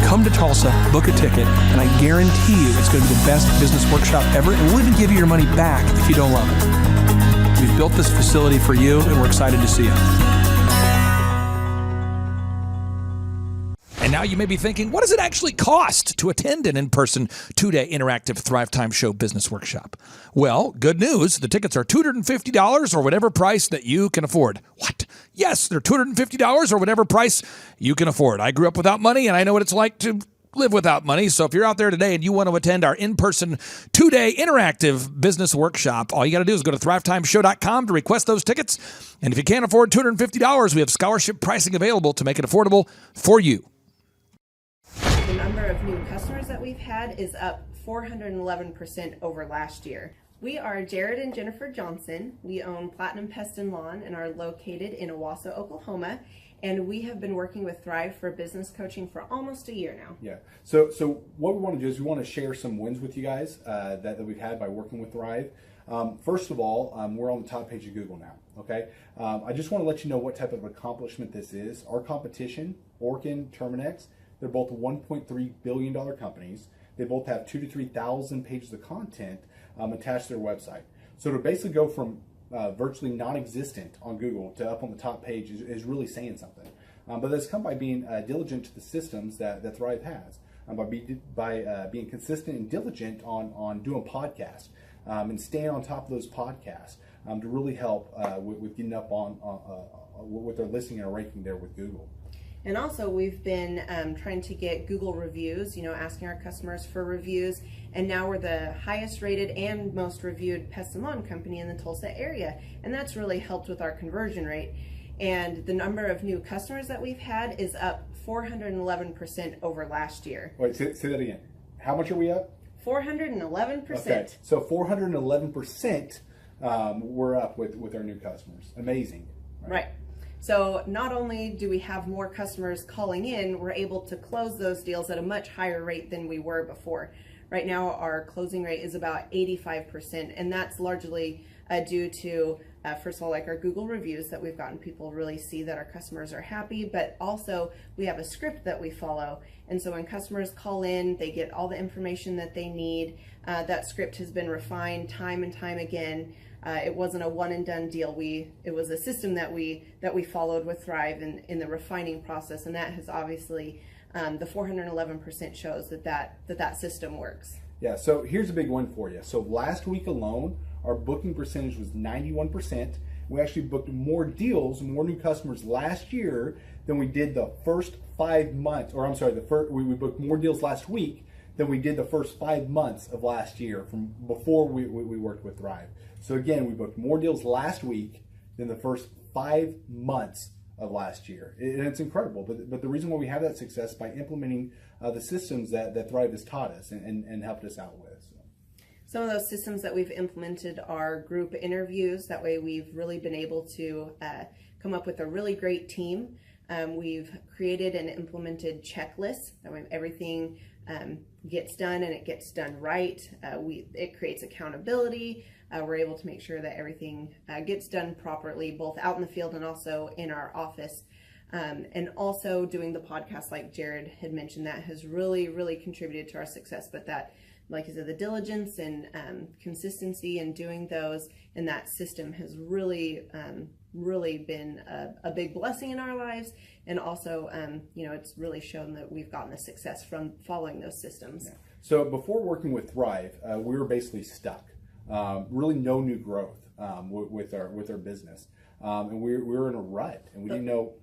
S13: Come to Tulsa, book a ticket, and I guarantee you it's going to be the best business workshop ever, and we'll even give you your money back if you don't love it. We've built this facility for you, and we're excited to see you.
S1: And now you may be thinking, what does it actually cost to attend an in-person 2-day interactive Thrivetime Show business workshop? Well, good news. The tickets are $250 or whatever price that you can afford. What? Yes, they're $250 or whatever price you can afford. I grew up without money, and I know what it's like to live without money. So if you're out there today and you want to attend our in-person 2-day interactive business workshop, all you got to do is go to thrivetimeshow.com to request those tickets. And if you can't afford $250, we have scholarship pricing available to make it affordable for you.
S14: The number of new customers that we've had is up 411% over last year. We are Jared and Jennifer Johnson. We own Platinum Pest and Lawn and are located in Owasso, Oklahoma. And we have been working with Thrive for business coaching for almost a year now.
S15: Yeah. So what we want to do is we want to share some wins with you guys that we've had by working with Thrive. First of all, we're on the top page of Google now. Okay. I just want to let you know what type of accomplishment this is. Our competition, Orkin, Terminex, they're both $1.3 billion companies. They both have 2,000 to 3,000 pages of content attached to their website. So to basically go from virtually non-existent on Google to up on the top page is really saying something. But that's come by being diligent to the systems that Thrive has, by being consistent and diligent on doing podcasts and staying on top of those podcasts to really help with getting up on with their listing and ranking there with Google.
S14: And also we've been trying to get Google reviews, asking our customers for reviews. And now we're the highest rated and most reviewed pest and lawn company in the Tulsa area. And that's really helped with our conversion rate. And the number of new customers that we've had is up 411% over last year.
S15: Wait, say that again. How much are we up?
S14: 411%.
S15: Okay, so 411% we're up with our new customers. Amazing.
S14: Right. So not only do we have more customers calling in, we're able to close those deals at a much higher rate than we were before. Right now, our closing rate is about 85%, and that's largely due to, first of all, like our Google reviews that we've gotten people really see that our customers are happy, but also we have a script that we follow. And so when customers call in, they get all the information that they need. That script has been refined time and time again. It wasn't a one and done deal. It was a system that we followed with Thrive in the refining process, and that has obviously the 411% shows that system works.
S15: Yeah. So here's a big one for you. So last week alone, our booking percentage was 91%. We actually booked more deals, more new customers last year than we did the first 5 months. Or I'm sorry, we booked more deals last week than we did the first 5 months of last year from before we worked with Thrive. So again, we booked more deals last week than the first 5 months of last year. And it's incredible. But the reason why we have that success is by implementing the systems that Thrive has taught us and helped us out with.
S14: Some of those systems that we've implemented are group interviews. That way we've really been able to come up with a really great team. We've created and implemented checklists. That way everything gets done and it gets done right. It creates accountability. We're able to make sure that everything gets done properly, both out in the field and also in our office. And also doing the podcast, like Jared had mentioned, that has really, really contributed to our success. But that like I said, the diligence and consistency in doing those, and that system has really been a big blessing in our lives. And also, it's really shown that we've gotten the success from following those systems.
S15: Yeah. So before working with Thrive, we were basically stuck. Really no new growth with our business. And we were in a rut, and we didn't know.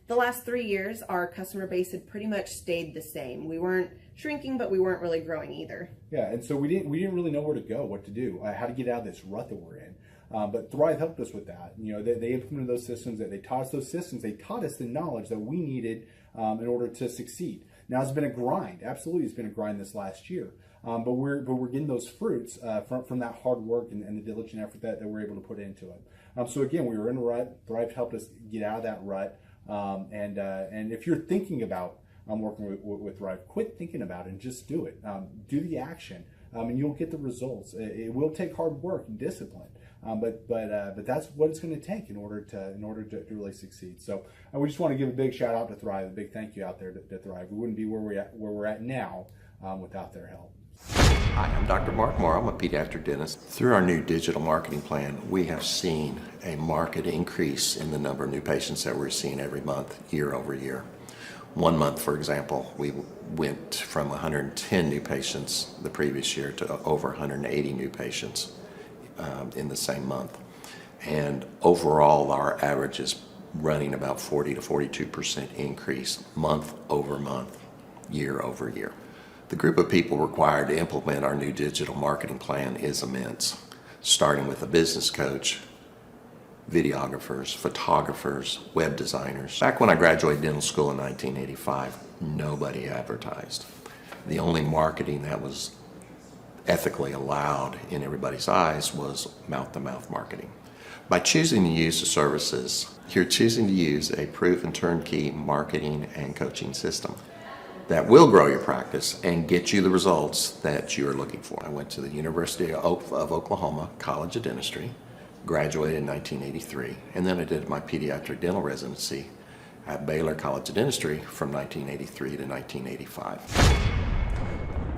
S14: The last 3 years, our customer base had pretty much stayed the same. We weren't shrinking, but we weren't really growing either.
S15: Yeah, and so we didn't really know where to go, what to do, how to get out of this rut that we're in. But Thrive helped us with that. They implemented those systems. They taught us those systems. They taught us the knowledge that we needed in order to succeed. Now it's been a grind. Absolutely, it's been a grind this last year. But we're getting those fruits from that hard work and the diligent effort that we're able to put into it. So again, we were in a rut. Thrive helped us get out of that rut. And if you're thinking about working with Thrive, quit thinking about it and just do it. Do the action, and you'll get the results. It will take hard work and discipline, but that's what it's going to take in order to really succeed. So we just want to give a big shout out to Thrive, a big thank you out there to Thrive. We wouldn't be where we're at now without their help.
S16: Hi, I'm Dr. Mark Moore. I'm a pediatric dentist. Through our new digital marketing plan, we have seen a marked increase in the number of new patients that we're seeing every month, year over year. 1 month, for example, we went from 110 new patients the previous year to over 180 new patients in the same month. And overall, our average is running about 40 to 42% increase month over month, year over year. The group of people required to implement our new digital marketing plan is immense, starting with a business coach, videographers, photographers, web designers. Back when I graduated dental school in 1985, nobody advertised. The only marketing that was ethically allowed in everybody's eyes was mouth-to-mouth marketing. By choosing to use the services, you're choosing to use a proven turnkey marketing and coaching system that will grow your practice and get you the results that you're looking for. I went to the University of Oklahoma College of Dentistry, graduated in 1983, and then I did my pediatric dental residency at Baylor College of Dentistry from 1983 to 1985.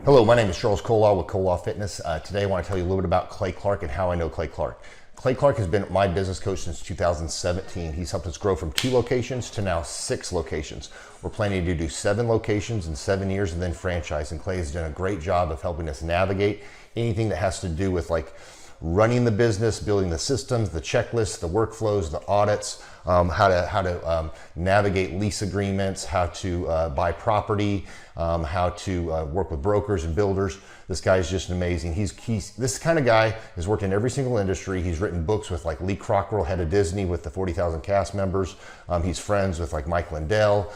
S17: Hello, my name is Charles Kolaw with Kolaw Fitness. Today I want to tell you a little bit about Clay Clark and how I know Clay Clark. Clay Clark has been my business coach since 2017. He's helped us grow from 2 locations to now 6 locations. We're planning to do 7 locations in 7 years and then franchise. And Clay has done a great job of helping us navigate anything that has to do with like running the business, building the systems, the checklists, the workflows, the audits, how to navigate lease agreements, how to buy property, how to work with brokers and builders. This guy is just amazing. He's this kind of guy has worked in every single industry. He's written books with like Lee Crockrell, head of Disney, with the 40,000 cast members. He's friends with like Mike Lindell.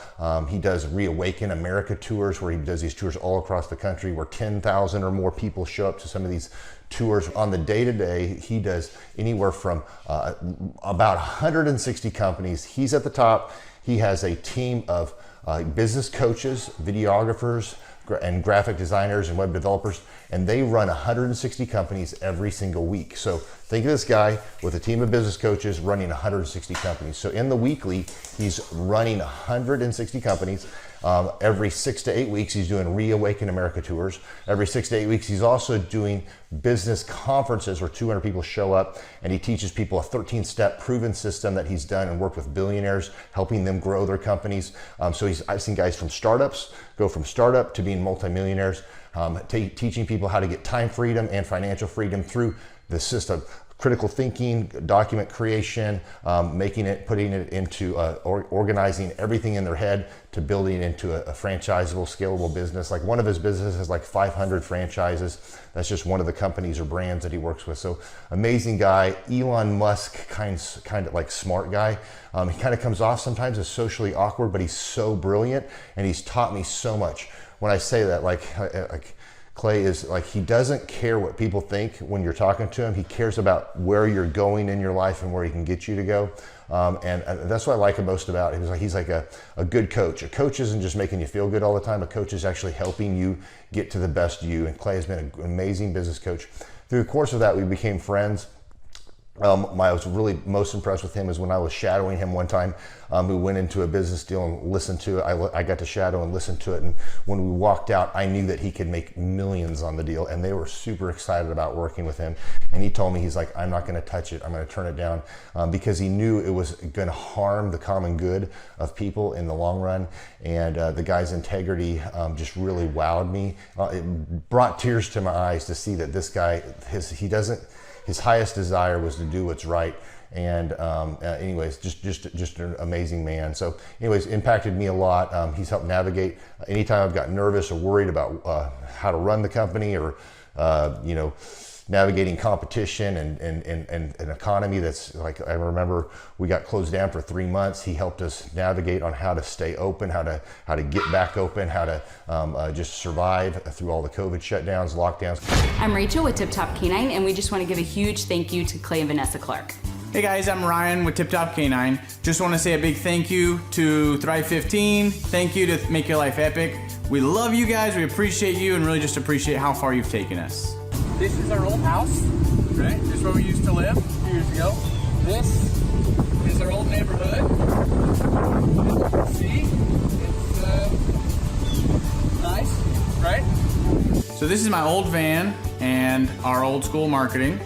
S17: He does Reawaken America tours where he does these tours all across the country where 10,000 or more people show up to some of these tours. On the day-to-day, he does anywhere from about 160 companies. He's at the top. He has a team of business coaches, videographers, and graphic designers and web developers, and they run 160 companies every single week. So think of this guy with a team of business coaches running 160 companies. So in the weekly, he's running 160 companies. Every 6 to 8 weeks, he's doing Reawaken America tours. Every 6 to 8 weeks, he's also doing business conferences where 200 people show up, and he teaches people a 13-step proven system that he's done and worked with billionaires, helping them grow their companies. So I've seen guys from startups go from startup to being multimillionaires, teaching people how to get time freedom and financial freedom through the system. Critical thinking, document creation, putting it into organizing everything in their head to building it into a franchisable, scalable business. Like one of his businesses has like 500 franchises. That's just one of the companies or brands that he works with. So amazing guy, Elon Musk kind of like smart guy. He kind of comes off sometimes as socially awkward, but he's so brilliant and he's taught me so much. When I say that, like Clay is like, he doesn't care what people think when you're talking to him. He cares about where you're going in your life and where he can get you to go. And that's what I like most about him. He's like a good coach. A coach isn't just making you feel good all the time. A coach is actually helping you get to the best you. And Clay has been an amazing business coach. Through the course of that, we became friends. I was really most impressed with him is when I was shadowing him one time. We went into a business deal and listened to it. I got to shadow and listen to it. And when we walked out, I knew that he could make millions on the deal. And they were super excited about working with him. And he told me, he's like, I'm not going to touch it. I'm going to turn it down because he knew it was going to harm the common good of people in the long run. And the guy's integrity just really wowed me. It brought tears to my eyes to see that this guy, his highest desire was to do what's right. And anyways, just an amazing man. So anyways, impacted me a lot. He's helped navigate anytime I've got nervous or worried about how to run the company or, navigating competition and an economy that's like, I remember we got closed down for 3 months. He helped us navigate on how to stay open, how to get back open, how to just survive through all the COVID shutdowns, lockdowns.
S18: I'm Rachel with Tip Top Canine, and we just want to give a huge thank you to Clay and Vanessa Clark.
S19: Hey guys, I'm Ryan with Tip Top Canine. Just want to say a big thank you to Thrive 15. Thank you to Make Your Life Epic. We love you guys, we appreciate you, and really just appreciate how far you've taken us.
S3: This is our old house, right? This is where we used to live a few years ago. This is our old neighborhood. As you can see, it's nice, right?
S19: So this is my old van and our old school marketing,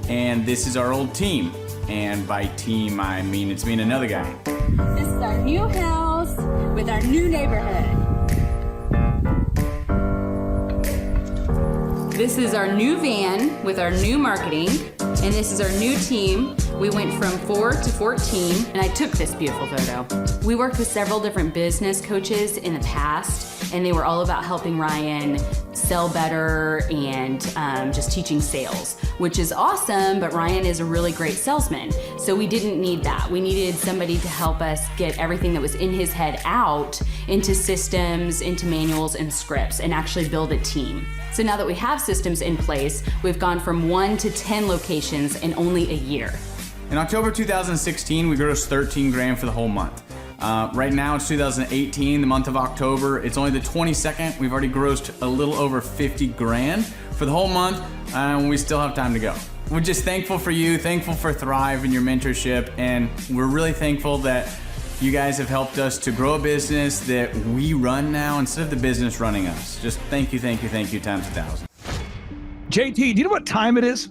S19: and this is our old team. And by team, I mean it's me and another guy.
S18: This is our new house with our new neighborhood. This is our new van with our new marketing, and this is our new team. We went from 4 to 14, and I took this beautiful photo. We worked with several different business coaches in the past, and they were all about helping Ryan sell better and just teaching sales, which is awesome, but Ryan is a really great salesman. So we didn't need that. We needed somebody to help us get everything that was in his head out into systems, into manuals and scripts, and actually build a team. So now that we have systems in place, we've gone from 1 to 10 locations in only a year.
S19: In October 2016, we grossed 13 grand for the whole month. Right now it's 2018, the month of October. It's only the 22nd. We've already grossed a little over 50 grand for the whole month, and we still have time to go. We're just thankful for you, thankful for Thrive and your mentorship, and we're really thankful that you guys have helped us to grow a business that we run now instead of the business running us. Just thank you times 1,000.
S1: JT, do you know what time it is?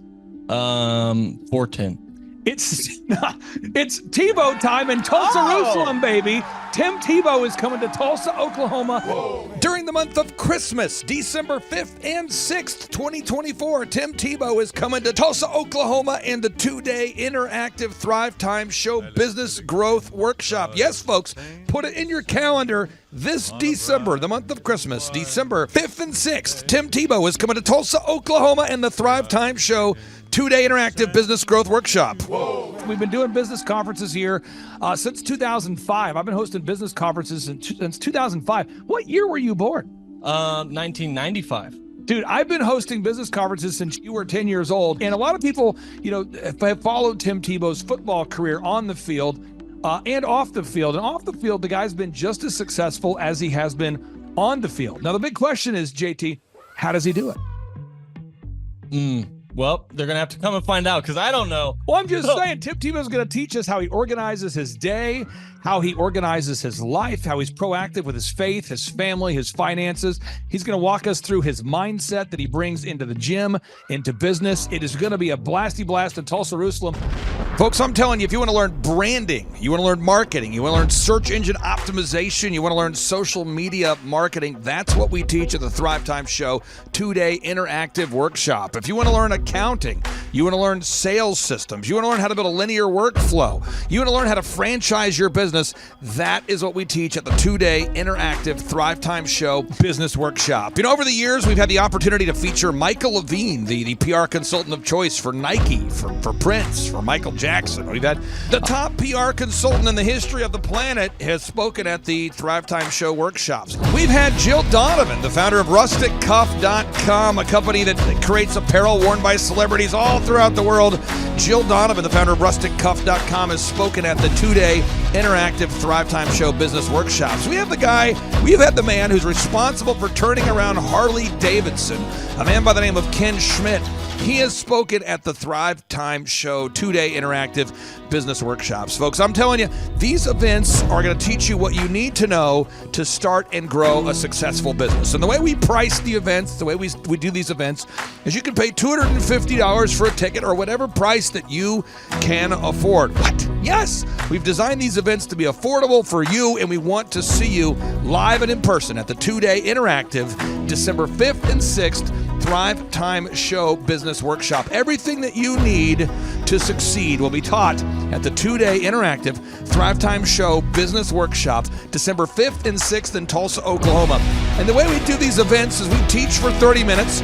S20: 4:10.
S1: It's Tebow time in Tulsa, Jerusalem, baby. Tim Tebow is coming to Tulsa, Oklahoma. Whoa. During the month of Christmas, December 5th and 6th, 2024, Tim Tebow is coming to Tulsa, Oklahoma in the 2-day interactive Thrivetime Show Business Growth Workshop. Yes, folks, put it in your calendar. This December, the month of Christmas, December 5th and 6th, Tim Tebow is coming to Tulsa, Oklahoma in the Thrivetime Show 2-day interactive business growth workshop. Whoa. We've been doing business conferences here since 2005. I've been hosting business conferences since 2005. What year were you born?
S20: 1995.
S1: Dude, I've been hosting business conferences since you were 10 years old. And a lot of people, have followed Tim Tebow's football career on the field and off the field. And off the field, the guy's been just as successful as he has been on the field. Now, the big question is, JT, how does he do it?
S20: Well, they're going to have to come and find out because I don't know.
S1: Well, I'm just saying, Tim Tebow's going to teach us how he organizes his day, how he organizes his life, how he's proactive with his faith, his family, his finances. He's going to walk us through his mindset that he brings into the gym, into business. It is going to be a blasty blast in Tulsa, Jerusalem. Folks, I'm telling you, if you want to learn branding, you want to learn marketing, you want to learn search engine optimization, you want to learn social media marketing, that's what we teach at the Thrivetime Show 2-day interactive workshop. If you want to learn accounting, you want to learn sales systems, you want to learn how to build a linear workflow, you want to learn how to franchise your business, that is what we teach at the 2-day interactive Thrivetime Show business workshop. Over the years, we've had the opportunity to feature Michael Levine, the PR consultant of choice for Nike, for Prince, for Michael Jackson. We've had the top PR consultant in the history of the planet has spoken at the Thrivetime Show workshops. We've had Jill Donovan, the founder of RusticCuff.com, a company that creates apparel worn by celebrities all throughout the world. Jill Donovan, the founder of RusticCuff.com, has spoken at the 2-day interactive Thrivetime Show business workshops. We have the man who's responsible for turning around Harley Davidson, a man by the name of Ken Schmidt. He has spoken at the Thrivetime Show 2-day interactive business workshops. Folks, I'm telling you, these events are going to teach you what you need to know to start and grow a successful business. And the way we price the events, the way we do these events, is you can pay $250 for a ticket or whatever price that you can afford. What? Yes, we've designed these events to be affordable for you, and we want to see you live and in person at the 2-day interactive December 5th and 6th Thrivetime Show Business Workshop. Everything that you need to succeed will be taught at the 2-day interactive Thrivetime Show Business Workshop, December 5th and 6th in Tulsa, Oklahoma. And the way we do these events is we teach for 30 minutes,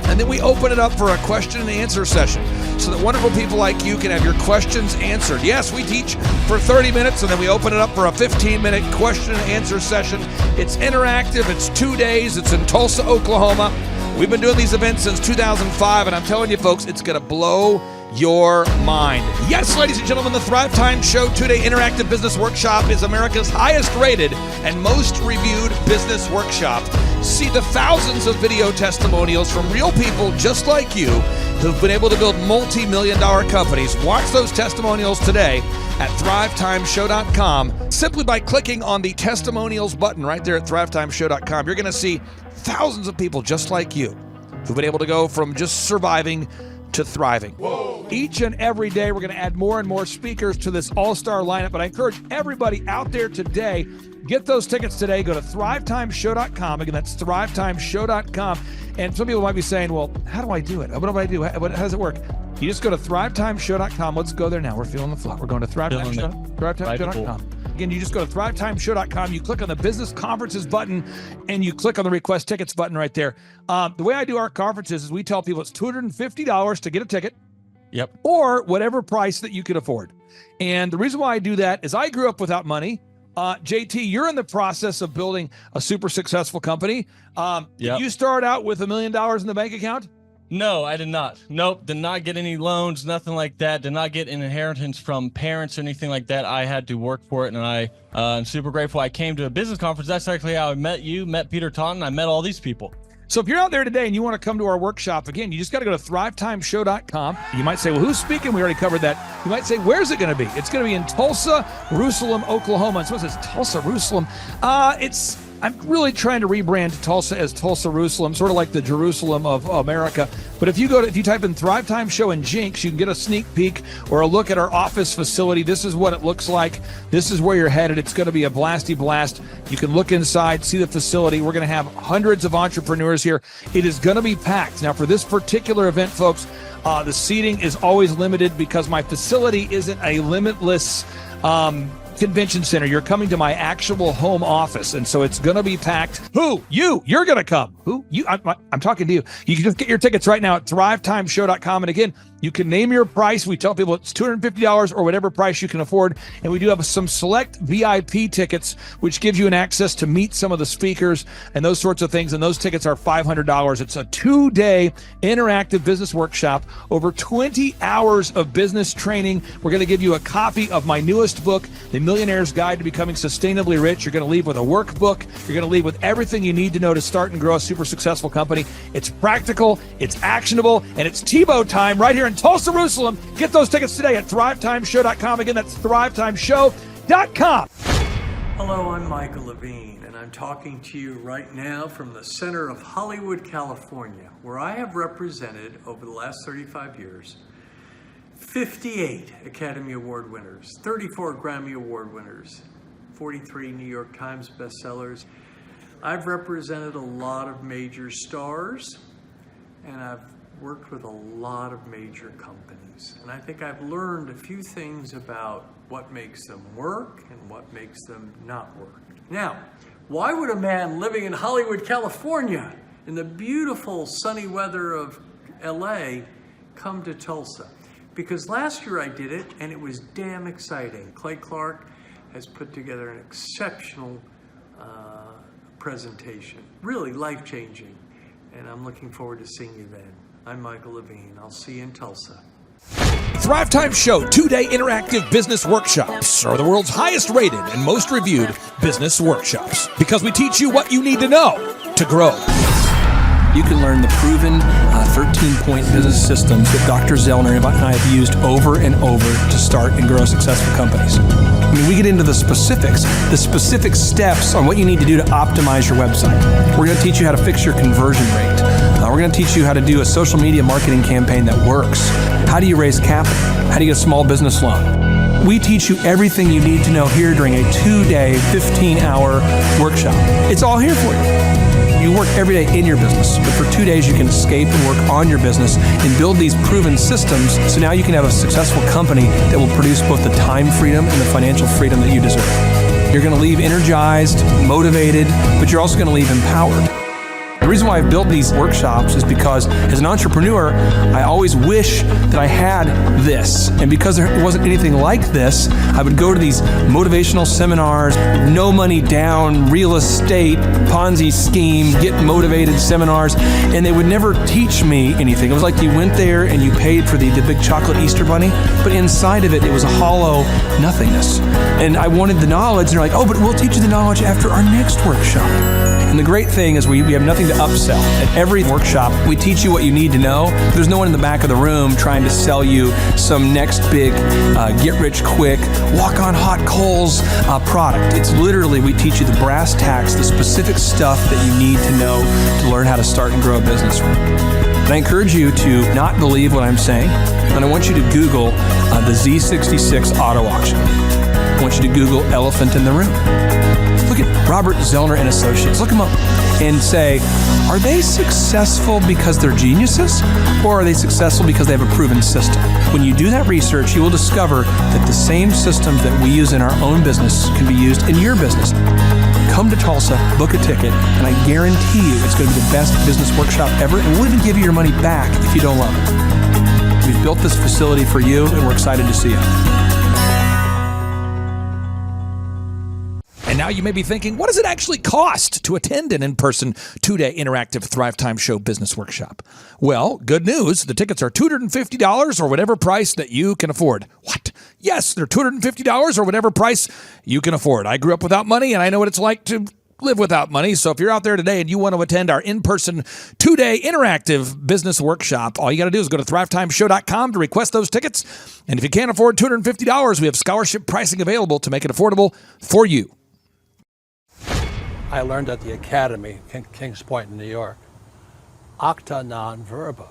S1: and then we open it up for a question and answer session so that wonderful people like you can have your questions answered. Yes, we teach for 30 minutes, and then we open it up for a 15-minute question and answer session. It's interactive. It's 2 days. It's in Tulsa, Oklahoma. We've been doing these events since 2005, and I'm telling you, folks, it's going to blow your mind. Yes, ladies and gentlemen, the Thrivetime Show 2-day interactive business workshop is America's highest rated and most reviewed business workshop. See the thousands of video testimonials from real people just like you who've been able to build multi-million-dollar companies. Watch those testimonials today at thrivetimeshow.com. Simply by clicking on the testimonials button right there at thrivetimeshow.com, you're going to see thousands of people just like you who've been able to go from just surviving to thriving. Whoa. Each and every day, we're going to add more and more speakers to this all-star lineup, but I encourage everybody out there today, get those tickets today. Go to thrivetimeshow.com. Again, that's thrivetimeshow.com. And some people might be saying, well, how do I do it? What do I do? How does it work? You just go to thrivetimeshow.com. Let's go there now. We're feeling the flow. We're going to thrivetimeshow.com. Again, you just go to thrivetimeshow.com. You click on the business conferences button, and you click on the request tickets button right there. The way I do our conferences is we tell people it's $250 to get a ticket.
S20: Yep.
S1: Or whatever price that you can afford. And the reason why I do that is I grew up without money. JT, you're in the process of building a super successful company. Did you start out with $1 million in the bank account?
S20: No, I did not. Nope, did not get any loans, nothing like that. Did not get an inheritance from parents or anything like that. I had to work for it, and I'm super grateful. I came to a business conference. That's actually how I met you, met Peter Taunton. I met all these people.
S1: So if you're out there today and you want to come to our workshop, again, you just got to go to thrivetimeshow.com. You might say, well, who's speaking? We already covered that. You might say, where's it going to be? It's going to be in Tulsa, Jerusalem, Oklahoma. And so it says Tulsa, Jerusalem. I'm really trying to rebrand Tulsa as Tulsa, Jerusalem, sort of like the Jerusalem of America. But if you type in Thrivetime Show and Jinx, you can get a sneak peek or a look at our office facility. This is what it looks like. This is where you're headed. It's going to be a blasty blast. You can look inside, see the facility. We're going to have hundreds of entrepreneurs here. It is going to be packed. Now, for this particular event, folks, the seating is always limited because my facility isn't a limitless convention center. You're coming to my actual home office, and so it's going to be packed. Who? You're going to come. Who? You? I'm talking to you. You can just get your tickets right now at thrivetimeshow.com. And again, you can name your price. We tell people it's $250 or whatever price you can afford. And we do have some select VIP tickets, which gives you an access to meet some of the speakers and those sorts of things. And those tickets are $500. It's a 2-day interactive business workshop, over 20 hours of business training. We're going to give you a copy of my newest book, The Millionaire's Guide to Becoming Sustainably Rich. You're going to leave with a workbook. You're going to leave with everything you need to know to start and grow a super successful company. It's practical, it's actionable, and it's Tebow time right here in Tulsa, Jerusalem. Get those tickets today at thrivetimeshow.com. Again, that's thrivetimeshow.com.
S21: Hello, I'm Michael Levine, and I'm talking to you right now from the center of Hollywood, California, where I have represented over the last 35 years 58 Academy Award winners, 34 Grammy Award winners, 43 New York Times bestsellers. I've represented a lot of major stars, and I've worked with a lot of major companies. And I think I've learned a few things about what makes them work and what makes them not work. Now, why would a man living in Hollywood, California, in the beautiful sunny weather of LA, come to Tulsa? Because last year I did it, and it was damn exciting. Clay Clark has put together an exceptional presentation, really life-changing, and I'm looking forward to seeing you then. I'm Michael Levine. I'll see you in Tulsa.
S1: Thrivetime Show 2-day interactive business workshops are the world's highest rated and most reviewed business workshops because we teach you what you need to know to grow.
S13: you can learn the proven 13-point business systems that Dr. Zellner and I have used over and over to start and grow successful companies. I mean, we get into the specifics steps on what you need to do to optimize your website. We're going to teach you how to fix your conversion rate. We're going to teach you how to do a social media marketing campaign that works. How do you raise capital? How do you get a small business loan? We teach you everything you need to know here during a 2-day, 15-hour workshop. It's all here for you. You work every day in your business, but for 2 days you can escape and work on your business and build these proven systems so now you can have a successful company that will produce both the time freedom and the financial freedom that you deserve. You're going to leave energized, motivated, but you're also going to leave empowered. The reason why I've built these workshops is because as an entrepreneur, I always wish that I had this. And because there wasn't anything like this, I would go to these motivational seminars, no money down, real estate, Ponzi scheme, get motivated seminars, and they would never teach me anything. It was like you went there and you paid for the big chocolate Easter bunny, but inside of it, it was a hollow nothingness. And I wanted the knowledge, and they're like, oh, but we'll teach you the knowledge after our next workshop. And the great thing is we have nothing to upsell. At every workshop, we teach you what you need to know. There's no one in the back of the room trying to sell you some next big get-rich-quick, walk-on-hot coals product. It's literally, we teach you the brass tacks, the specific stuff that you need to know to learn how to start and grow a business. And I encourage you to not believe what I'm saying, and I want you to Google the Z66 auto auction. I want you to Google elephant in the room. Look at Robert Zellner and Associates. Look them up and say, are they successful because they're geniuses, or are they successful because they have a proven system? When you do that research, you will discover that the same systems that we use in our own business can be used in your business. Come to Tulsa, book a ticket, and I guarantee you it's going to be the best business workshop ever, and we'll even give you your money back if you don't love it. We've built this facility for you, and we're excited to see you.
S1: And now you may be thinking, what does it actually cost to attend an in-person 2-day interactive Thrivetime Show business workshop? Well, good news. The tickets are $250 or whatever price that you can afford. What? Yes, they're $250 or whatever price you can afford. I grew up without money, and I know what it's like to live without money. So if you're out there today and you want to attend our in-person 2-day interactive business workshop, all you got to do is go to thrivetimeshow.com to request those tickets. And if you can't afford $250, we have scholarship pricing available to make it affordable for you.
S4: I learned at the Academy, Kings Point in New York. Acta non verba.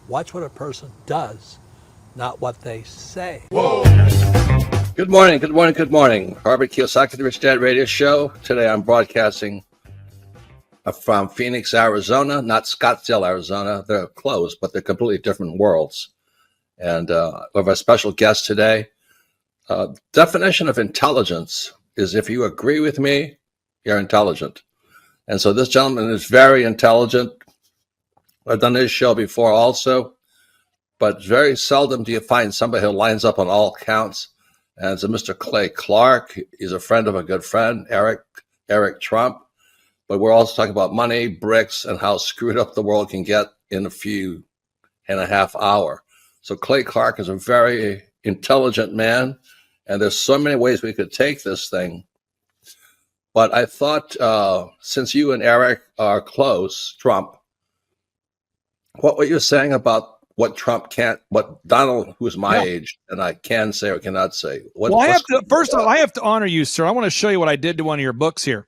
S4: Watch what a person does, not what they say.
S22: Whoa. Good morning, good morning, good morning. Robert Kiyosaki, the Rich Dad Radio Show. Today I'm broadcasting from Phoenix, Arizona, not Scottsdale, Arizona. They're close, but they're completely different worlds. And we have a special guest today. Definition of intelligence is if you agree with me, you're intelligent. And so this gentleman is very intelligent. I've done this show before also, but very seldom do you find somebody who lines up on all counts. And it's a Mr. Clay Clark. He's a friend of a good friend, Eric Trump. But we're also talking about money, bricks, and how screwed up the world can get in a few and a half hour. So Clay Clark is a very intelligent man, and there's so many ways we could take this thing. But I thought, since you and Eric are close, Trump, what were you saying about what Trump can't, what Donald, who's my age, and I can say or cannot say?
S1: First of all, I have to honor you, sir. I want to show you what I did to one of your books here.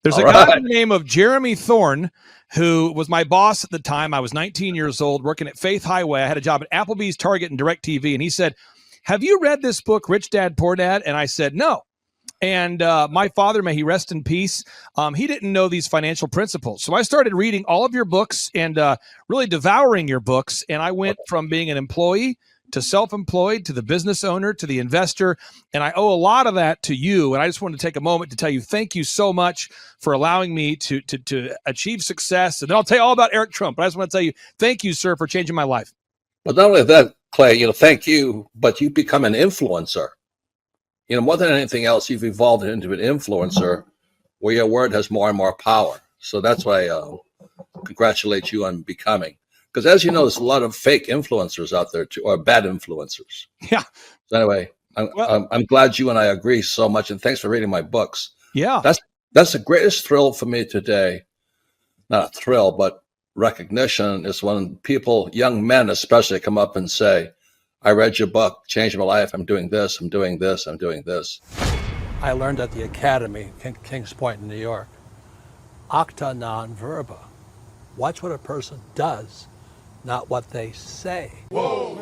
S1: There's a guy by the name of Jeremy Thorne, who was my boss at the time. I was 19 years old, working at Faith Highway. I had a job at Applebee's, Target, and DirecTV. And he said, have you read this book, Rich Dad, Poor Dad? And I said, no. And my father, may he rest in peace, he didn't know these financial principles. So I started reading all of your books and really devouring your books. And I went from being an employee to self-employed to the business owner to the investor. And I owe a lot of that to you. And I just wanted to take a moment to tell you thank you so much for allowing me to achieve success. And then I'll tell you all about Eric Trump. But I just want to tell you thank you, sir, for changing my life.
S22: But not only that, Clay, thank you, but you become an influencer. More than anything else, you've evolved into an influencer where your word has more and more power. So that's why I congratulate you on becoming. Because as you know, there's a lot of fake influencers out there, too, or bad influencers.
S1: Yeah.
S22: So anyway, I'm glad you and I agree so much. And thanks for reading my books.
S1: Yeah.
S22: That's the greatest thrill for me today. Not a thrill, but recognition is when people, young men especially, come up and say, I read your book, changed my life, I'm doing this, I'm doing this, I'm doing this.
S4: I learned at the academy, Kings Point in New York, acta non verba. Watch what a person does, not what they say.
S8: Whoa.